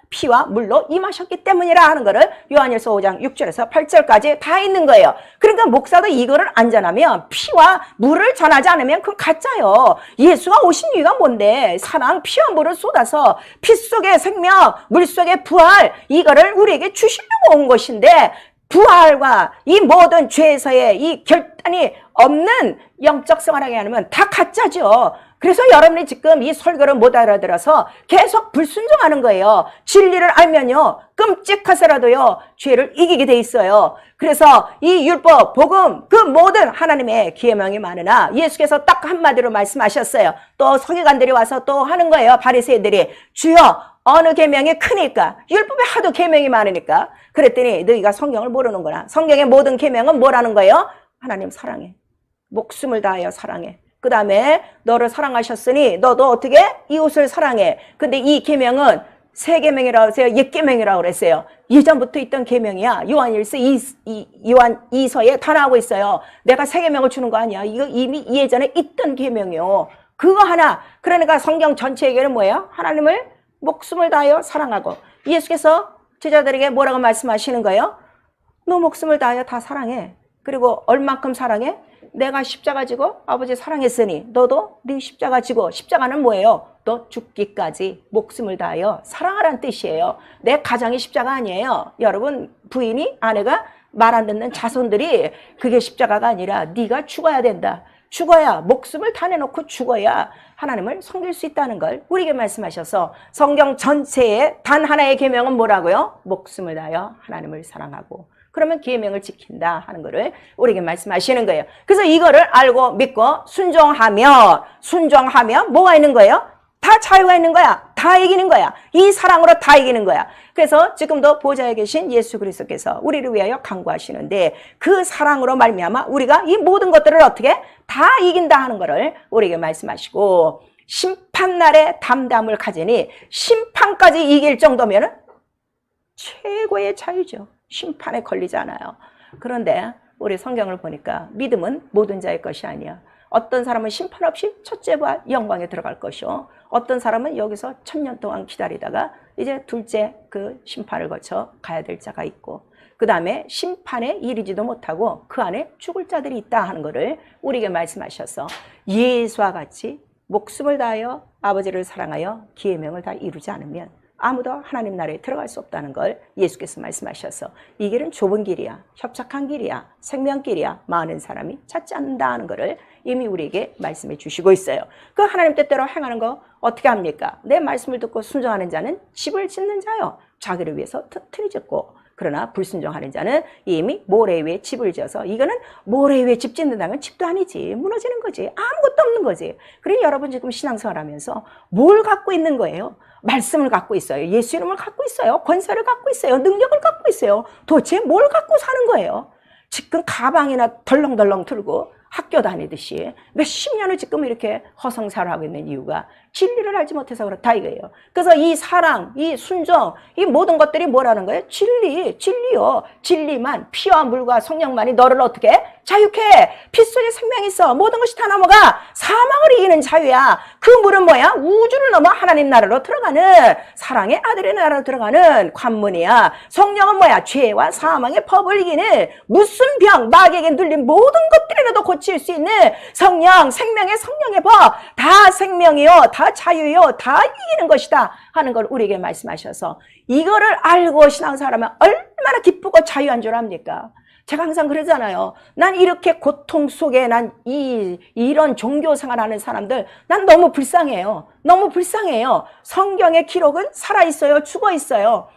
Speaker 1: 피와 물로 임하셨기 때문이라 하는 것을 요한일서 5장 6절에서 8절까지 다 있는 거예요. 그러니까 목사도 이거를 안 전하면 피와 물을 전하지 않으면 그건 가짜요. 예수가 오신 이유가 뭔데? 사랑, 피와 물을 쏟아서 피 속의 생명, 물 속의 부활 이거를 우리에게 주시려고 온 것인데 부활과 이 모든 죄에서의 이 결단이 없는 영적 생활하게 하면 다 가짜죠. 그래서 여러분이 지금 이 설교를 못 알아들어서 계속 불순종하는 거예요. 진리를 알면요, 끔찍하서라도요, 죄를 이기게 돼 있어요. 그래서 이 율법, 복음, 그 모든 하나님의 계명이 많으나 예수께서 딱 한마디로 말씀하셨어요. 또 서기관들이 와서 또 하는 거예요. 바리새인들이. 주여, 어느 계명이 크니까? 율법에 하도 계명이 많으니까. 그랬더니 너희가 성경을 모르는구나. 성경의 모든 계명은 뭐라는 거예요? 하나님 사랑해. 목숨을 다하여 사랑해. 그 다음에 너를 사랑하셨으니 너도 어떻게? 이웃을 사랑해. 근데 이 계명은 새 계명이라고 하세요? 옛 계명이라고 그랬어요. 예전부터 있던 계명이야. 요한일서 요한 2서에 다 나오고 있어요. 내가 새 계명을 주는 거 아니야. 이거 이미 예전에 있던 계명이요. 그거 하나. 그러니까 성경 전체 얘기는 뭐예요? 하나님을 목숨을 다하여 사랑하고. 예수께서 제자들에게 뭐라고 말씀하시는 거예요? 너 목숨을 다하여 다 사랑해. 그리고 얼만큼 사랑해? 내가 십자가 지고 아버지 사랑했으니 너도 네 십자가 지고. 십자가는 뭐예요? 너 죽기까지 목숨을 다하여 사랑하라는 뜻이에요. 내 가정이 십자가 아니에요. 여러분, 부인이, 아내가 말 안 듣는 자손들이 그게 십자가가 아니라 네가 죽어야 된다. 죽어야, 목숨을 다 내놓고 죽어야 하나님을 섬길 수 있다는 걸 우리에게 말씀하셔서 성경 전체에 단 하나의 계명은 뭐라고요? 목숨을 다하여 하나님을 사랑하고. 그러면 계명을 지킨다 하는 거를 우리에게 말씀하시는 거예요. 그래서 이거를 알고 믿고 순종하면 뭐가 있는 거예요? 다 자유가 있는 거야. 다 이기는 거야. 이 사랑으로 다 이기는 거야. 그래서 지금도 보좌에 계신 예수 그리스도께서 우리를 위하여 간구하시는데 그 사랑으로 말미암아 우리가 이 모든 것들을 어떻게 다 이긴다 하는 거를 우리에게 말씀하시고, 심판날에 담담을 가지니 심판까지 이길 정도면 최고의 자유죠. 심판에 걸리지 않아요. 그런데 우리 성경을 보니까 믿음은 모든 자의 것이 아니야. 어떤 사람은 심판 없이 첫째 부활 영광에 들어갈 것이요, 어떤 사람은 여기서 1000년 동안 기다리다가 이제 둘째 그 심판을 거쳐 가야 될 자가 있고, 그 다음에 심판에 이르지도 못하고 그 안에 죽을 자들이 있다 하는 것을 우리에게 말씀하셔서 예수와 같이 목숨을 다하여 아버지를 사랑하여 계명을 다 이루지 않으면 아무도 하나님 나라에 들어갈 수 없다는 걸 예수께서 말씀하셔서 이 길은 좁은 길이야, 협착한 길이야, 생명길이야, 많은 사람이 찾지 않는다 하는 것을 이미 우리에게 말씀해 주시고 있어요. 그 하나님 뜻대로 행하는 거 어떻게 합니까? 내 말씀을 듣고 순종하는 자는 집을 짓는 자요, 자기를 위해서 틀이 짓고, 그러나 불순종하는 자는 이미 모래 위에 집을 지어서, 이거는 모래 위에 집 짓는다는 건 집도 아니지, 무너지는 거지, 아무것도 없는 거지. 그러니 여러분 지금 신앙생활 하면서 뭘 갖고 있는 거예요? 말씀을 갖고 있어요. 예수 이름을 갖고 있어요. 권세를 갖고 있어요. 능력을 갖고 있어요. 도대체 뭘 갖고 사는 거예요? 지금 가방이나 덜렁덜렁 들고 학교 다니듯이 몇십 년을 지금 이렇게 허송살아하고 있는 이유가 진리를 알지 못해서 그렇다 이거예요. 그래서 이 사랑, 이 순종, 이 모든 것들이 뭐라는 거예요? 진리요. 진리만, 피와 물과 성령만이 너를 어떻게 자유케 해. 피 속에 생명이 있어. 모든 것이 다 넘어가. 사망을 이기는 자유야. 그 물은 뭐야? 우주를 넘어 하나님 나라로 들어가는, 사랑의 아들의 나라로 들어가는 관문이야. 성령은 뭐야? 죄와 사망의 법을 이기는, 무슨 병, 마귀에게 눌린 모든 것들이라도 고칠 수 있는 성령, 생명의 성령의 법, 다 생명이요, 다 자유요, 다 이기는 것이다 하는 걸 우리에게 말씀하셔서, 이거를 알고 신앙생활하면 얼마나 기쁘고 자유한 줄 압니까? 제가 항상 그러잖아요. 난 이렇게 고통 속에 난 이런 종교 생활하는 사람들, 난 너무 불쌍해요. 너무 불쌍해요. 성경의 기록은 살아있어요. 죽어있어요.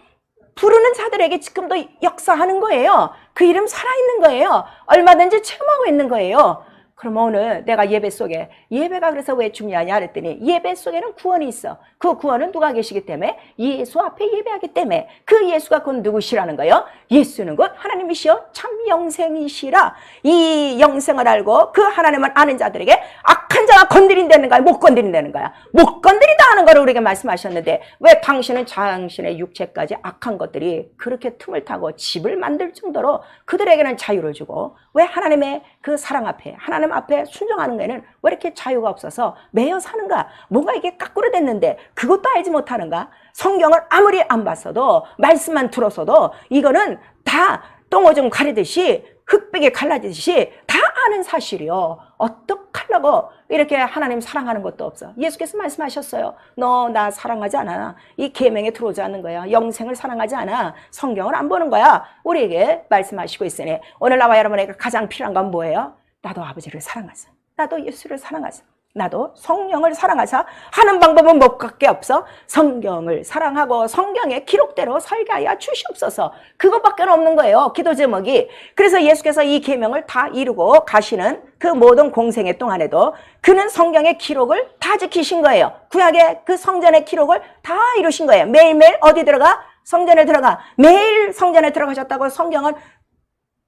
Speaker 1: 부르는 자들에게 지금도 역사하는 거예요. 그 이름 살아있는 거예요. 얼마든지 체험하고 있는 거예요. 그러면 오늘 내가 예배 속에, 예배가 그래서 왜 중요하냐 그랬더니, 예배 속에는 구원이 있어. 그 구원은 누가 계시기 때문에? 예수 앞에 예배하기 때문에. 그 예수가 곧 누구시라는 거예요? 예수는 곧 하나님이시여 참 영생이시라. 이 영생을 알고 그 하나님을 아는 자들에게 악한 자가 건드린다는 거야? 못 건드린다는 거야? 못 건드린다 하는 걸 우리에게 말씀하셨는데, 왜 당신은 당신의 육체까지 악한 것들이 그렇게 틈을 타고 집을 만들 정도로 그들에게는 자유를 주고, 왜 하나님의 그 사랑 앞에, 하나님 앞에 순종하는 거에는 왜 이렇게 자유가 없어서 매여 사는가? 뭔가 이게 까꾸로 됐는데 그것도 알지 못하는가? 성경을 아무리 안 봤어도, 말씀만 들었어도 이거는 다 똥오줌 가리듯이, 흑백이 갈라지듯이 다 아는 사실이요. 어떡하려고 이렇게 하나님 사랑하는 것도 없어. 예수께서 말씀하셨어요. 너 나 사랑하지 않아. 이 계명에 들어오지 않는 거야. 영생을 사랑하지 않아. 성경을 안 보는 거야. 우리에게 말씀하시고 있으니, 오늘 나와 여러분에게 가장 필요한 건 뭐예요? 나도 아버지를 사랑하자. 나도 예수를 사랑하자. 나도 성령을 사랑하사 하는 방법은 몇 가지 없어. 성경을 사랑하고 성경의 기록대로 살게 주시옵소서. 그것밖에 없는 거예요. 기도 제목이. 그래서 예수께서 이 계명을 다 이루고 가시는 그 모든 공생애 동안에도 그는 성경의 기록을 다 지키신 거예요. 구약의 그 성전의 기록을 다 이루신 거예요. 매일매일 어디 들어가? 성전에 들어가. 매일 성전에 들어가셨다고 성경은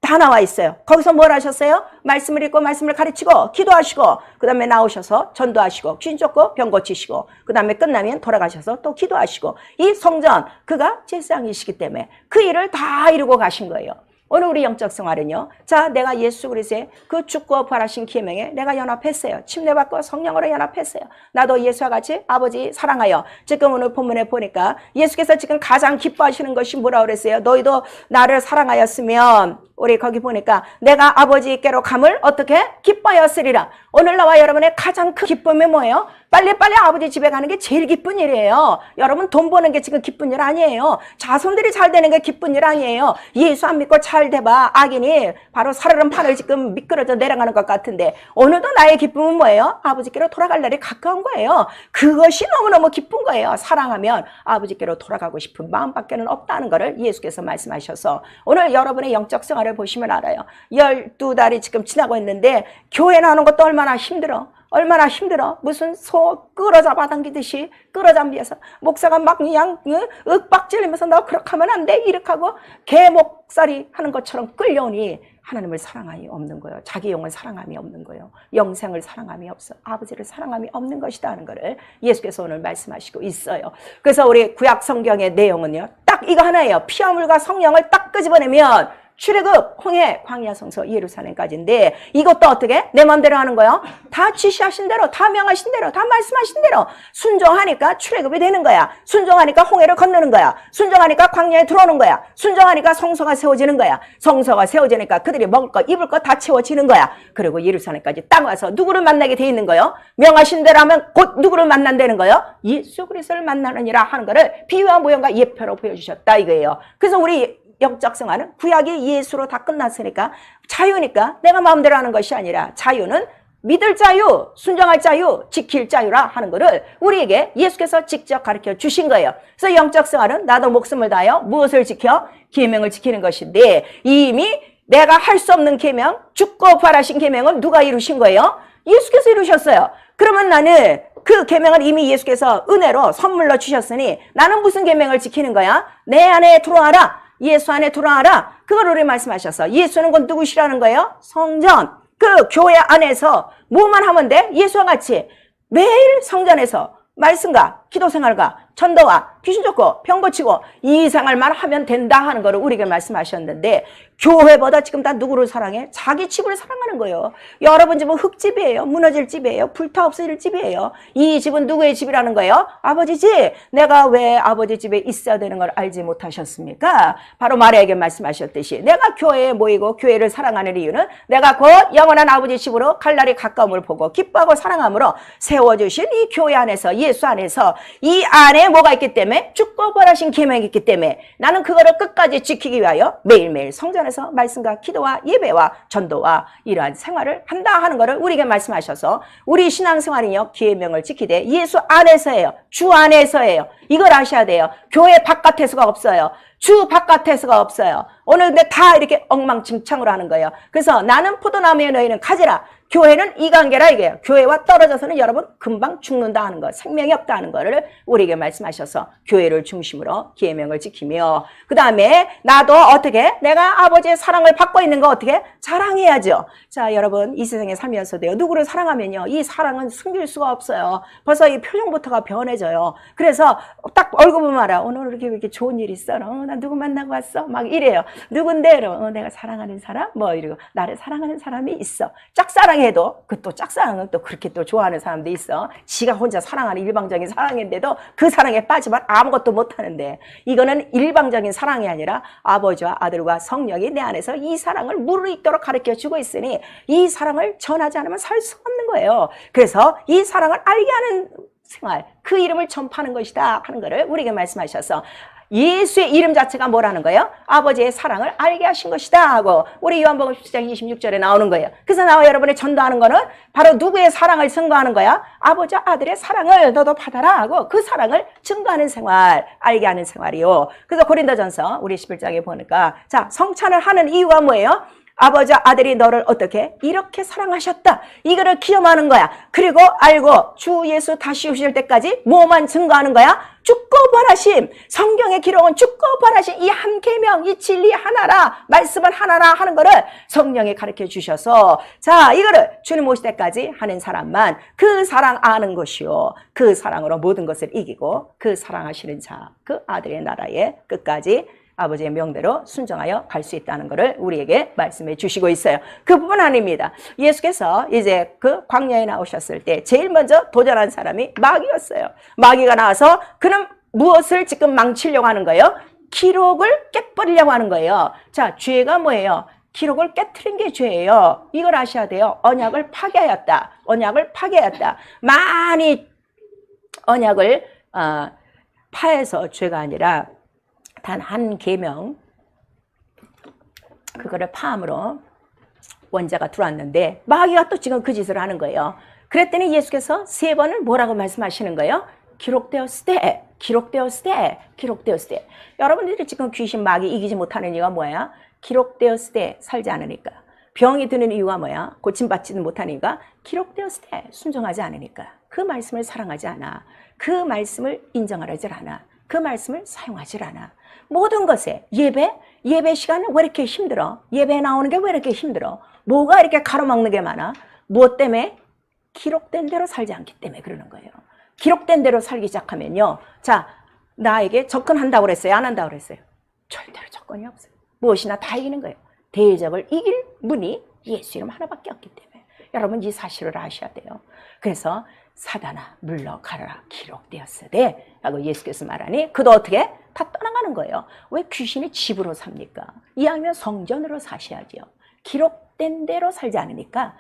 Speaker 1: 다 나와 있어요. 거기서 뭘 하셨어요? 말씀을 읽고 말씀을 가르치고 기도하시고 그 다음에 나오셔서 전도하시고 귀신 쫓고 병 고치시고 그 다음에 끝나면 돌아가셔서 또 기도하시고 이 성전 그가 제사장이시기 때문에 그 일을 다 이루고 가신 거예요. 오늘 우리 영적 생활은요. 자, 내가 예수 그리스도의 그 죽고 부활하신 계명에 내가 연합했어요. 침례받고 성령으로 연합했어요. 나도 예수와 같이 아버지 사랑하여. 지금 오늘 본문에 보니까 예수께서 지금 가장 기뻐하시는 것이 뭐라고 그랬어요? 너희도 나를 사랑하였으면 우리 거기 보니까 내가 아버지께로 감을 어떻게 기뻐하였으리라. 오늘 나와 여러분의 가장 큰 기쁨이 뭐예요? 빨리빨리 아버지 집에 가는 게 제일 기쁜 일이에요. 여러분 돈 버는 게 지금 기쁜 일 아니에요. 자손들이 잘 되는 게 기쁜 일 아니에요. 예수 안 믿고 잘 돼봐. 악인이 바로 살얼음 판을 지금 미끄러져 내려가는 것 같은데 오늘도 나의 기쁨은 뭐예요? 아버지께로 돌아갈 날이 가까운 거예요. 그것이 너무너무 기쁜 거예요. 사랑하면 아버지께로 돌아가고 싶은 마음밖에는 없다는 것을 예수께서 말씀하셔서 오늘 여러분의 영적 생활을 보시면 알아요. 12달이 지금 지나고 있는데 교회 나오는 것도 얼마나 힘들어. 얼마나 힘들어. 무슨 소 끌어잡아 당기듯이 끌어잡혀서 목사가 막 그냥 윽박질리면서 너 그렇게 하면 안 돼 이렇게 하고 개 목살이 하는 것처럼 끌려오니 하나님을 사랑함이 없는 거예요. 자기 영을 사랑함이 없는 거예요. 영생을 사랑함이 없어. 아버지를 사랑함이 없는 것이다 하는 것을 예수께서 오늘 말씀하시고 있어요. 그래서 우리 구약 성경의 내용은요. 딱 이거 하나예요. 피와 물과 성령을 딱 끄집어내면 출애굽, 홍해, 광야 성소, 예루살렘까지인데 이것도 어떻게? 내 마음대로 하는 거예요. 다 지시하신 대로, 다 명하신 대로, 다 말씀하신 대로 순종하니까 출애굽이 되는 거야. 순종하니까 홍해를 건너는 거야. 순종하니까 광야에 들어오는 거야. 순종하니까 성소가 세워지는 거야. 성소가 세워지니까 그들이 먹을 것, 입을 것 다 채워지는 거야. 그리고 예루살렘까지 딱 와서 누구를 만나게 돼 있는 거예요? 명하신 대로 하면 곧 누구를 만난다는 거예요? 예수 그리스도를 만나느니라 하는 거를 비유와 모형과 예표로 보여주셨다 이거예요. 그래서 우리 영적 생활은 구약이 예수로 다 끝났으니까 자유니까 내가 마음대로 하는 것이 아니라 자유는 믿을 자유, 순종할 자유, 지킬 자유라 하는 것을 우리에게 예수께서 직접 가르쳐 주신 거예요. 그래서 영적 생활은 나도 목숨을 다하여 무엇을 지켜? 계명을 지키는 것인데 이미 내가 할 수 없는 계명, 죽고 부활하신 계명은 누가 이루신 거예요? 예수께서 이루셨어요. 그러면 나는 그 계명을 이미 예수께서 은혜로 선물로 주셨으니 나는 무슨 계명을 지키는 거야? 내 안에 들어와라. 예수 안에 들어와라. 그걸 우리 말씀하셔서 예수는 곧 누구시라는 거예요? 성전. 그 교회 안에서 뭐만 하면 돼? 예수와 같이 매일 성전에서 말씀과 기도 생활과 전도와 귀신 쫓고 병 고치고 이 생활만 하면 된다 하는 거를 우리에게 말씀하셨는데 교회보다 지금 다 누구를 사랑해? 자기 집을 사랑하는 거예요. 여러분 집은 흙집이에요. 무너질 집이에요. 불타 없어질 집이에요. 이 집은 누구의 집이라는 거예요? 아버지 집. 내가 왜 아버지 집에 있어야 되는 걸 알지 못하셨습니까? 바로 마리아에게 말씀하셨듯이 내가 교회에 모이고 교회를 사랑하는 이유는 내가 곧 영원한 아버지 집으로 갈 날이 가까움을 보고 기뻐하고 사랑함으로 세워주신 이 교회 안에서 예수 안에서 이 안에 뭐가 있기 때문에 죽고 부활하신 계명이 있기 때문에 나는 그거를 끝까지 지키기 위하여 매일매일 성전에서 말씀과 기도와 예배와 전도와 이러한 생활을 한다 하는 것을 우리에게 말씀하셔서 우리 신앙생활은요 계명을 지키되 예수 안에서예요. 주 안에서예요. 이걸 아셔야 돼요. 교회 바깥에서가 없어요. 주 바깥에서가 없어요. 오늘 근데 다 이렇게 엉망진창으로 하는 거예요. 그래서 나는 포도나무에 너희는 가지라. 교회는 이 관계라 이게요. 교회와 떨어져서는 여러분 금방 죽는다 하는 것, 생명이 없다 하는 것을 우리에게 말씀하셔서 교회를 중심으로 계명을 지키며 그 다음에 나도 어떻게 내가 아버지의 사랑을 받고 있는 거 어떻게 자랑해야죠. 자 여러분 이 세상에 살면서도요 누구를 사랑하면요 이 사랑은 숨길 수가 없어요. 벌써 이 표정부터가 변해져요. 그래서 딱 얼굴 보면 알아. 오늘 이렇게 좋은 일 있어. 나 누구 만나고 왔어? 막 이래요. 누군데? 내가 사랑하는 사람? 뭐 이러고 나를 사랑하는 사람이 있어. 짝사랑해도 그 또 짝사랑은 또 그렇게 또 좋아하는 사람도 있어. 지가 혼자 사랑하는 일방적인 사랑인데도 그 사랑에 빠지면 아무것도 못하는데 이거는 일방적인 사랑이 아니라 아버지와 아들과 성령이 내 안에서 이 사랑을 무르익도록 가르쳐주고 있으니 이 사랑을 전하지 않으면 살 수 없는 거예요. 그래서 이 사랑을 알게 하는 생활, 그 이름을 전파하는 것이다 하는 것을 우리에게 말씀하셔서 예수의 이름 자체가 뭐라는 거예요? 아버지의 사랑을 알게 하신 것이다 하고 우리 요한복음 10장 26절에 나오는 거예요. 그래서 나와 여러분이 전도하는 거는 바로 누구의 사랑을 증거하는 거야? 아버지와 아들의 사랑을 너도 받아라 하고 그 사랑을 증거하는 생활, 알게 하는 생활이요. 그래서 고린도전서 우리 11장에 보니까 자, 성찬을 하는 이유가 뭐예요? 아버지와 아들이 너를 어떻게 이렇게 사랑하셨다. 이거를 기념하는 거야. 그리고 알고 주 예수 다시 오실 때까지 뭐만 증거하는 거야? 죽고 부활하심. 성경의 기록은 죽고 부활하심. 이 한 계명, 이 진리 하나라, 말씀은 하나라 하는 거를 성령이 가르쳐 주셔서 자, 이거를 주님 오실 때까지 하는 사람만 그 사랑 아는 것이요. 그 사랑으로 모든 것을 이기고 그 사랑하시는 자, 그 아들의 나라에 끝까지 아버지의 명대로 순종하여 갈 수 있다는 것을 우리에게 말씀해 주시고 있어요. 그뿐 아닙니다. 예수께서 이제 그 광야에 나오셨을 때 제일 먼저 도전한 사람이 마귀였어요. 마귀가 나와서 그는 무엇을 지금 망치려고 하는 거예요? 기록을 깨버리려고 하는 거예요. 자, 죄가 뭐예요? 기록을 깨트린 게 죄예요. 이걸 아셔야 돼요. 언약을 파괴하였다. 언약을 파괴하였다. 많이 언약을 파해서 죄가 아니라 단 한 계명 그거를 파함으로 원자가 들어왔는데 마귀가 또 지금 그 짓을 하는 거예요. 그랬더니 예수께서 3번을 뭐라고 말씀하시는 거예요? 기록되었을 때, 기록되었을 때, 기록되었을 때. 여러분들이 지금 귀신 마귀 이기지 못하는 이유가 뭐야? 기록되었을 때 살지 않으니까. 병이 드는 이유가 뭐야? 고침받지는 못하니까. 기록되었을 때 순종하지 않으니까. 그 말씀을 사랑하지 않아. 그 말씀을 인정하지 않아. 그 말씀을 사용하지 않아. 모든 것에 예배 시간은 왜 이렇게 힘들어? 예배 나오는 게 왜 이렇게 힘들어? 뭐가 이렇게 가로막는 게 많아? 무엇 때문에? 기록된 대로 살지 않기 때문에 그러는 거예요. 기록된 대로 살기 시작하면요. 자, 나에게 접근한다고 그랬어요? 안 한다고 그랬어요? 절대로 접근이 없어요. 무엇이나 다 이기는 거예요. 대적을 이길 문이 예수 이름 하나밖에 없기 때문에. 여러분 이 사실을 아셔야 돼요. 그래서 사단아 물러가라 기록되었으되 라고 예수께서 말하니 그도 어떻게? 다 떠나가는 거예요. 왜 귀신이 집으로 삽니까? 이왕이면 성전으로 사셔야죠. 기록된 대로 살지 않으니까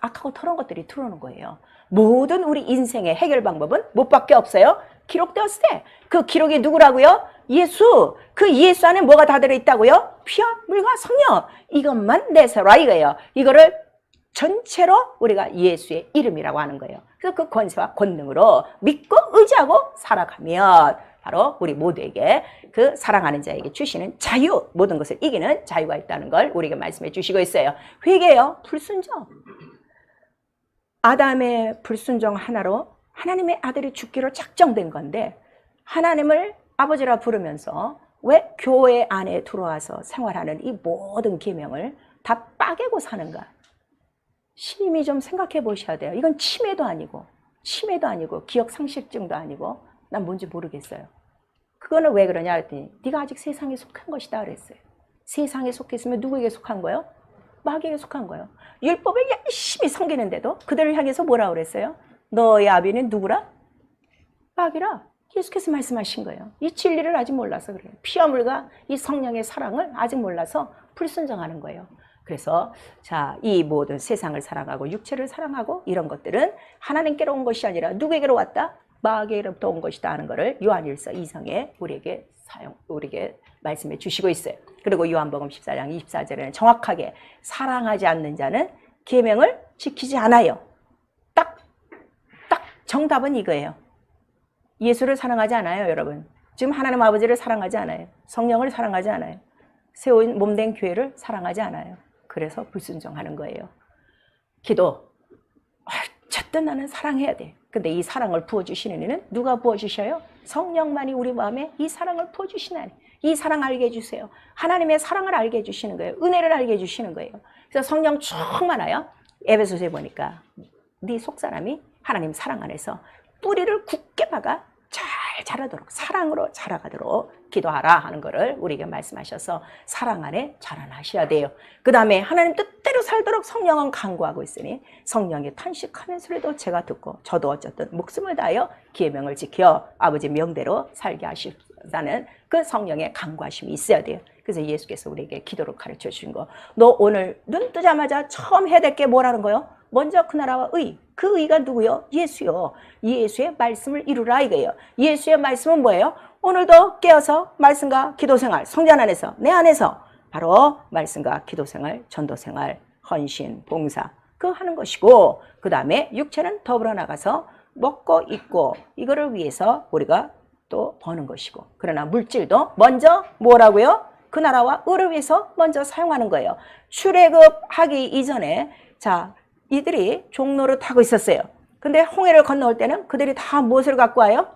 Speaker 1: 악하고 더러운 것들이 들어오는 거예요. 모든 우리 인생의 해결 방법은 뭐밖에 없어요? 기록되었을 때 그 기록이 누구라고요? 예수. 그 예수 안에 뭐가 다 들어있다고요? 피와 물과 성령. 이것만 내세라 이거예요. 이거를 전체로 우리가 예수의 이름이라고 하는 거예요. 그래서 그 권세와 권능으로 믿고 의지하고 살아가면 바로 우리 모두에게 그 사랑하는 자에게 주시는 자유, 모든 것을 이기는 자유가 있다는 걸 우리에게 말씀해 주시고 있어요. 회개요, 불순종. 아담의 불순종 하나로 하나님의 아들이 죽기로 작정된 건데 하나님을 아버지라 부르면서 왜 교회 안에 들어와서 생활하는 이 모든 계명을 다 빠개고 사는가? 신임이 좀 생각해 보셔야 돼요. 이건 치매도 아니고 기억상실증도 아니고 난 뭔지 모르겠어요. 그거는 왜 그러냐 했더니 네가 아직 세상에 속한 것이다 그랬어요. 세상에 속했으면 누구에게 속한 거예요? 마귀에게 속한 거예요. 율법을 열심히 섬기는데도 그들을 향해서 뭐라고 그랬어요? 너의 아비는 누구라? 마귀라. 예수께서 말씀하신 거예요. 이 진리를 아직 몰라서 그래요. 피와 물과 이 성령의 사랑을 아직 몰라서 불순종하는 거예요. 그래서 자, 이 모든 세상을 사랑하고 육체를 사랑하고 이런 것들은 하나님께로 온 것이 아니라 누구에게로 왔다? 마귀에로부터 온 것이다 하는 것을 요한일서 2장에 우리에게 말씀해 주시고 있어요. 그리고 요한복음 14장 24절에는 정확하게 사랑하지 않는 자는 계명을 지키지 않아요. 딱 정답은 이거예요. 예수를 사랑하지 않아요, 여러분. 지금 하나님 아버지를 사랑하지 않아요. 성령을 사랑하지 않아요. 세운 몸된 교회를 사랑하지 않아요. 그래서 불순종하는 거예요. 기도. 어쨌든 나는 사랑해야 돼. 근데 이 사랑을 부어주시는 이는 누가 부어주셔요? 성령만이 우리 마음에 이 사랑을 부어주시나니. 이 사랑 알게 해주세요. 하나님의 사랑을 알게 해주시는 거예요. 은혜를 알게 해주시는 거예요. 그래서 성령 충만하여 에베소서에 보니까 네 속사람이 하나님 사랑 안에서 뿌리를 굳게 박아 잘 자라도록 사랑으로 자라가도록 기도하라 하는 것을 우리에게 말씀하셔서 사랑 안에 자라나셔야 돼요. 그 다음에 하나님 뜻대로 살도록 성령은 간구하고 있으니 성령이 탄식하는 소리도 제가 듣고 저도 어쨌든 목숨을 다하여 계명을 지켜 아버지 명대로 살게 하시다는 그 성령의 간구하심이 있어야 돼요. 그래서 예수께서 우리에게 기도를 가르쳐 주신 거. 너 오늘 눈 뜨자마자 처음 해야 될 게 뭐라는 거요? 먼저 그 나라와 의. 그 의가 누구요? 예수요. 예수의 말씀을 이루라 이거예요. 예수의 말씀은 뭐예요? 오늘도 깨어서 말씀과 기도생활, 성전 안에서 내 안에서 바로 말씀과 기도생활, 전도생활, 헌신, 봉사 그 하는 것이고 그 다음에 육체는 더불어 나가서 먹고 입고 이거를 위해서 우리가 또 버는 것이고 그러나 물질도 먼저 뭐라고요? 그 나라와 의를 위해서 먼저 사용하는 거예요. 출애굽하기 이전에 자 이들이 종로를 타고 있었어요. 근데 홍해를 건너올 때는 그들이 다 무엇을 갖고 와요?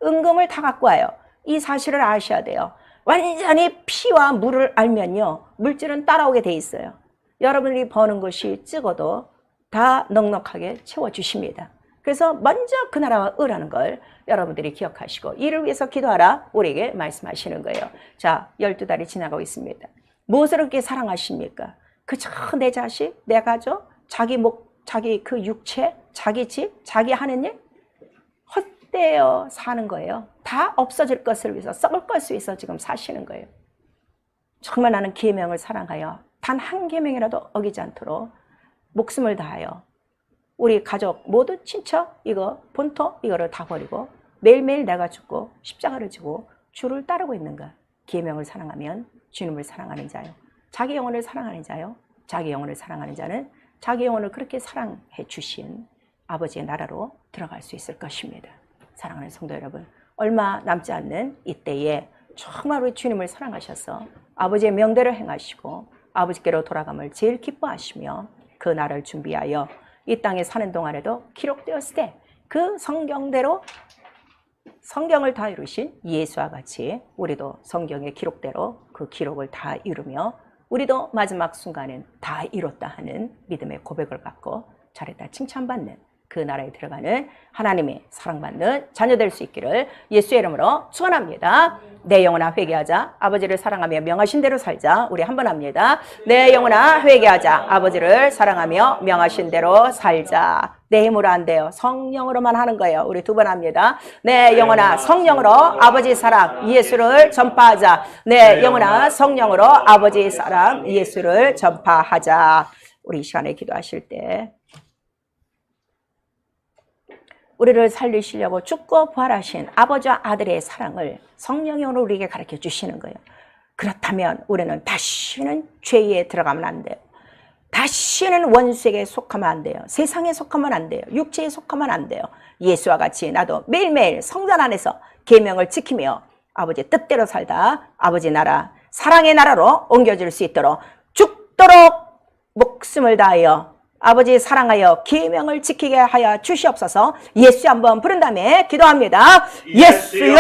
Speaker 1: 은금을 다 갖고 와요. 이 사실을 아셔야 돼요. 완전히 피와 물을 알면요. 물질은 따라오게 돼 있어요. 여러분들이 버는 것이 찍어도 다 넉넉하게 채워주십니다. 그래서 먼저 그 나라와 의라는 걸 여러분들이 기억하시고 이를 위해서 기도하라 우리에게 말씀하시는 거예요. 자, 12달이 지나가고 있습니다. 무엇을 그렇게 사랑하십니까? 그저 내 자식, 내 가족, 자기 목, 자기 그 육체, 자기 집, 자기 하는 일 헛되어 사는 거예요. 다 없어질 것을 위해서 썩을 것을 위해서 지금 사시는 거예요. 정말 나는 계명을 사랑하여 단 한 계명이라도 어기지 않도록 목숨을 다하여 우리 가족 모두 친척 이거 본토 이거를 다 버리고 매일매일 내가 죽고 십자가를 지고 주를 따르고 있는가? 계명을 사랑하면 주님을 사랑하는 자요. 자기 영혼을 사랑하는 자요. 자기 영혼을 사랑하는 자는 자기 영혼을 그렇게 사랑해 주신 아버지의 나라로 들어갈 수 있을 것입니다. 사랑하는 성도 여러분, 얼마 남지 않는 이때에 정말 우리 주님을 사랑하셔서 아버지의 명대로 행하시고 아버지께로 돌아감을 제일 기뻐하시며 그 날을 준비하여 이 땅에 사는 동안에도 기록되었을 때 그 성경대로 성경을 다 이루신 예수와 같이 우리도 성경의 기록대로 그 기록을 다 이루며 우리도 마지막 순간엔 다 이뤘다 하는 믿음의 고백을 갖고 잘했다 칭찬받는 그 나라에 들어가는 하나님의 사랑받는 자녀 될 수 있기를 예수의 이름으로 축원합니다. 내 영혼아 회개하자. 아버지를 사랑하며 명하신 대로 살자. 우리 한번 합니다. 내 영혼아 회개하자. 아버지를 사랑하며 명하신 대로 살자. 내 힘으로 안 돼요. 성령으로만 하는 거예요. 우리 두 번 합니다. 내 영혼아 성령으로 아버지 사랑 예수를 전파하자. 내 영혼아 성령으로 아버지 사랑 예수를 전파하자. 우리 이 시간에 기도하실 때 우리를 살리시려고 죽고 부활하신 아버지와 아들의 사랑을 성령이 오늘 우리에게 가르쳐 주시는 거예요. 그렇다면 우리는 다시는 죄에 들어가면 안 돼요. 다시는 원수에게 속하면 안 돼요. 세상에 속하면 안 돼요. 육체에 속하면 안 돼요. 예수와 같이 나도 매일매일 성전 안에서 계명을 지키며 아버지의 뜻대로 살다 아버지 나라, 사랑의 나라로 옮겨질 수 있도록 죽도록 목숨을 다하여 아버지 사랑하여 계명을 지키게 하여 주시옵소서. 예수 한번 부른 다음에 기도합니다. 예수여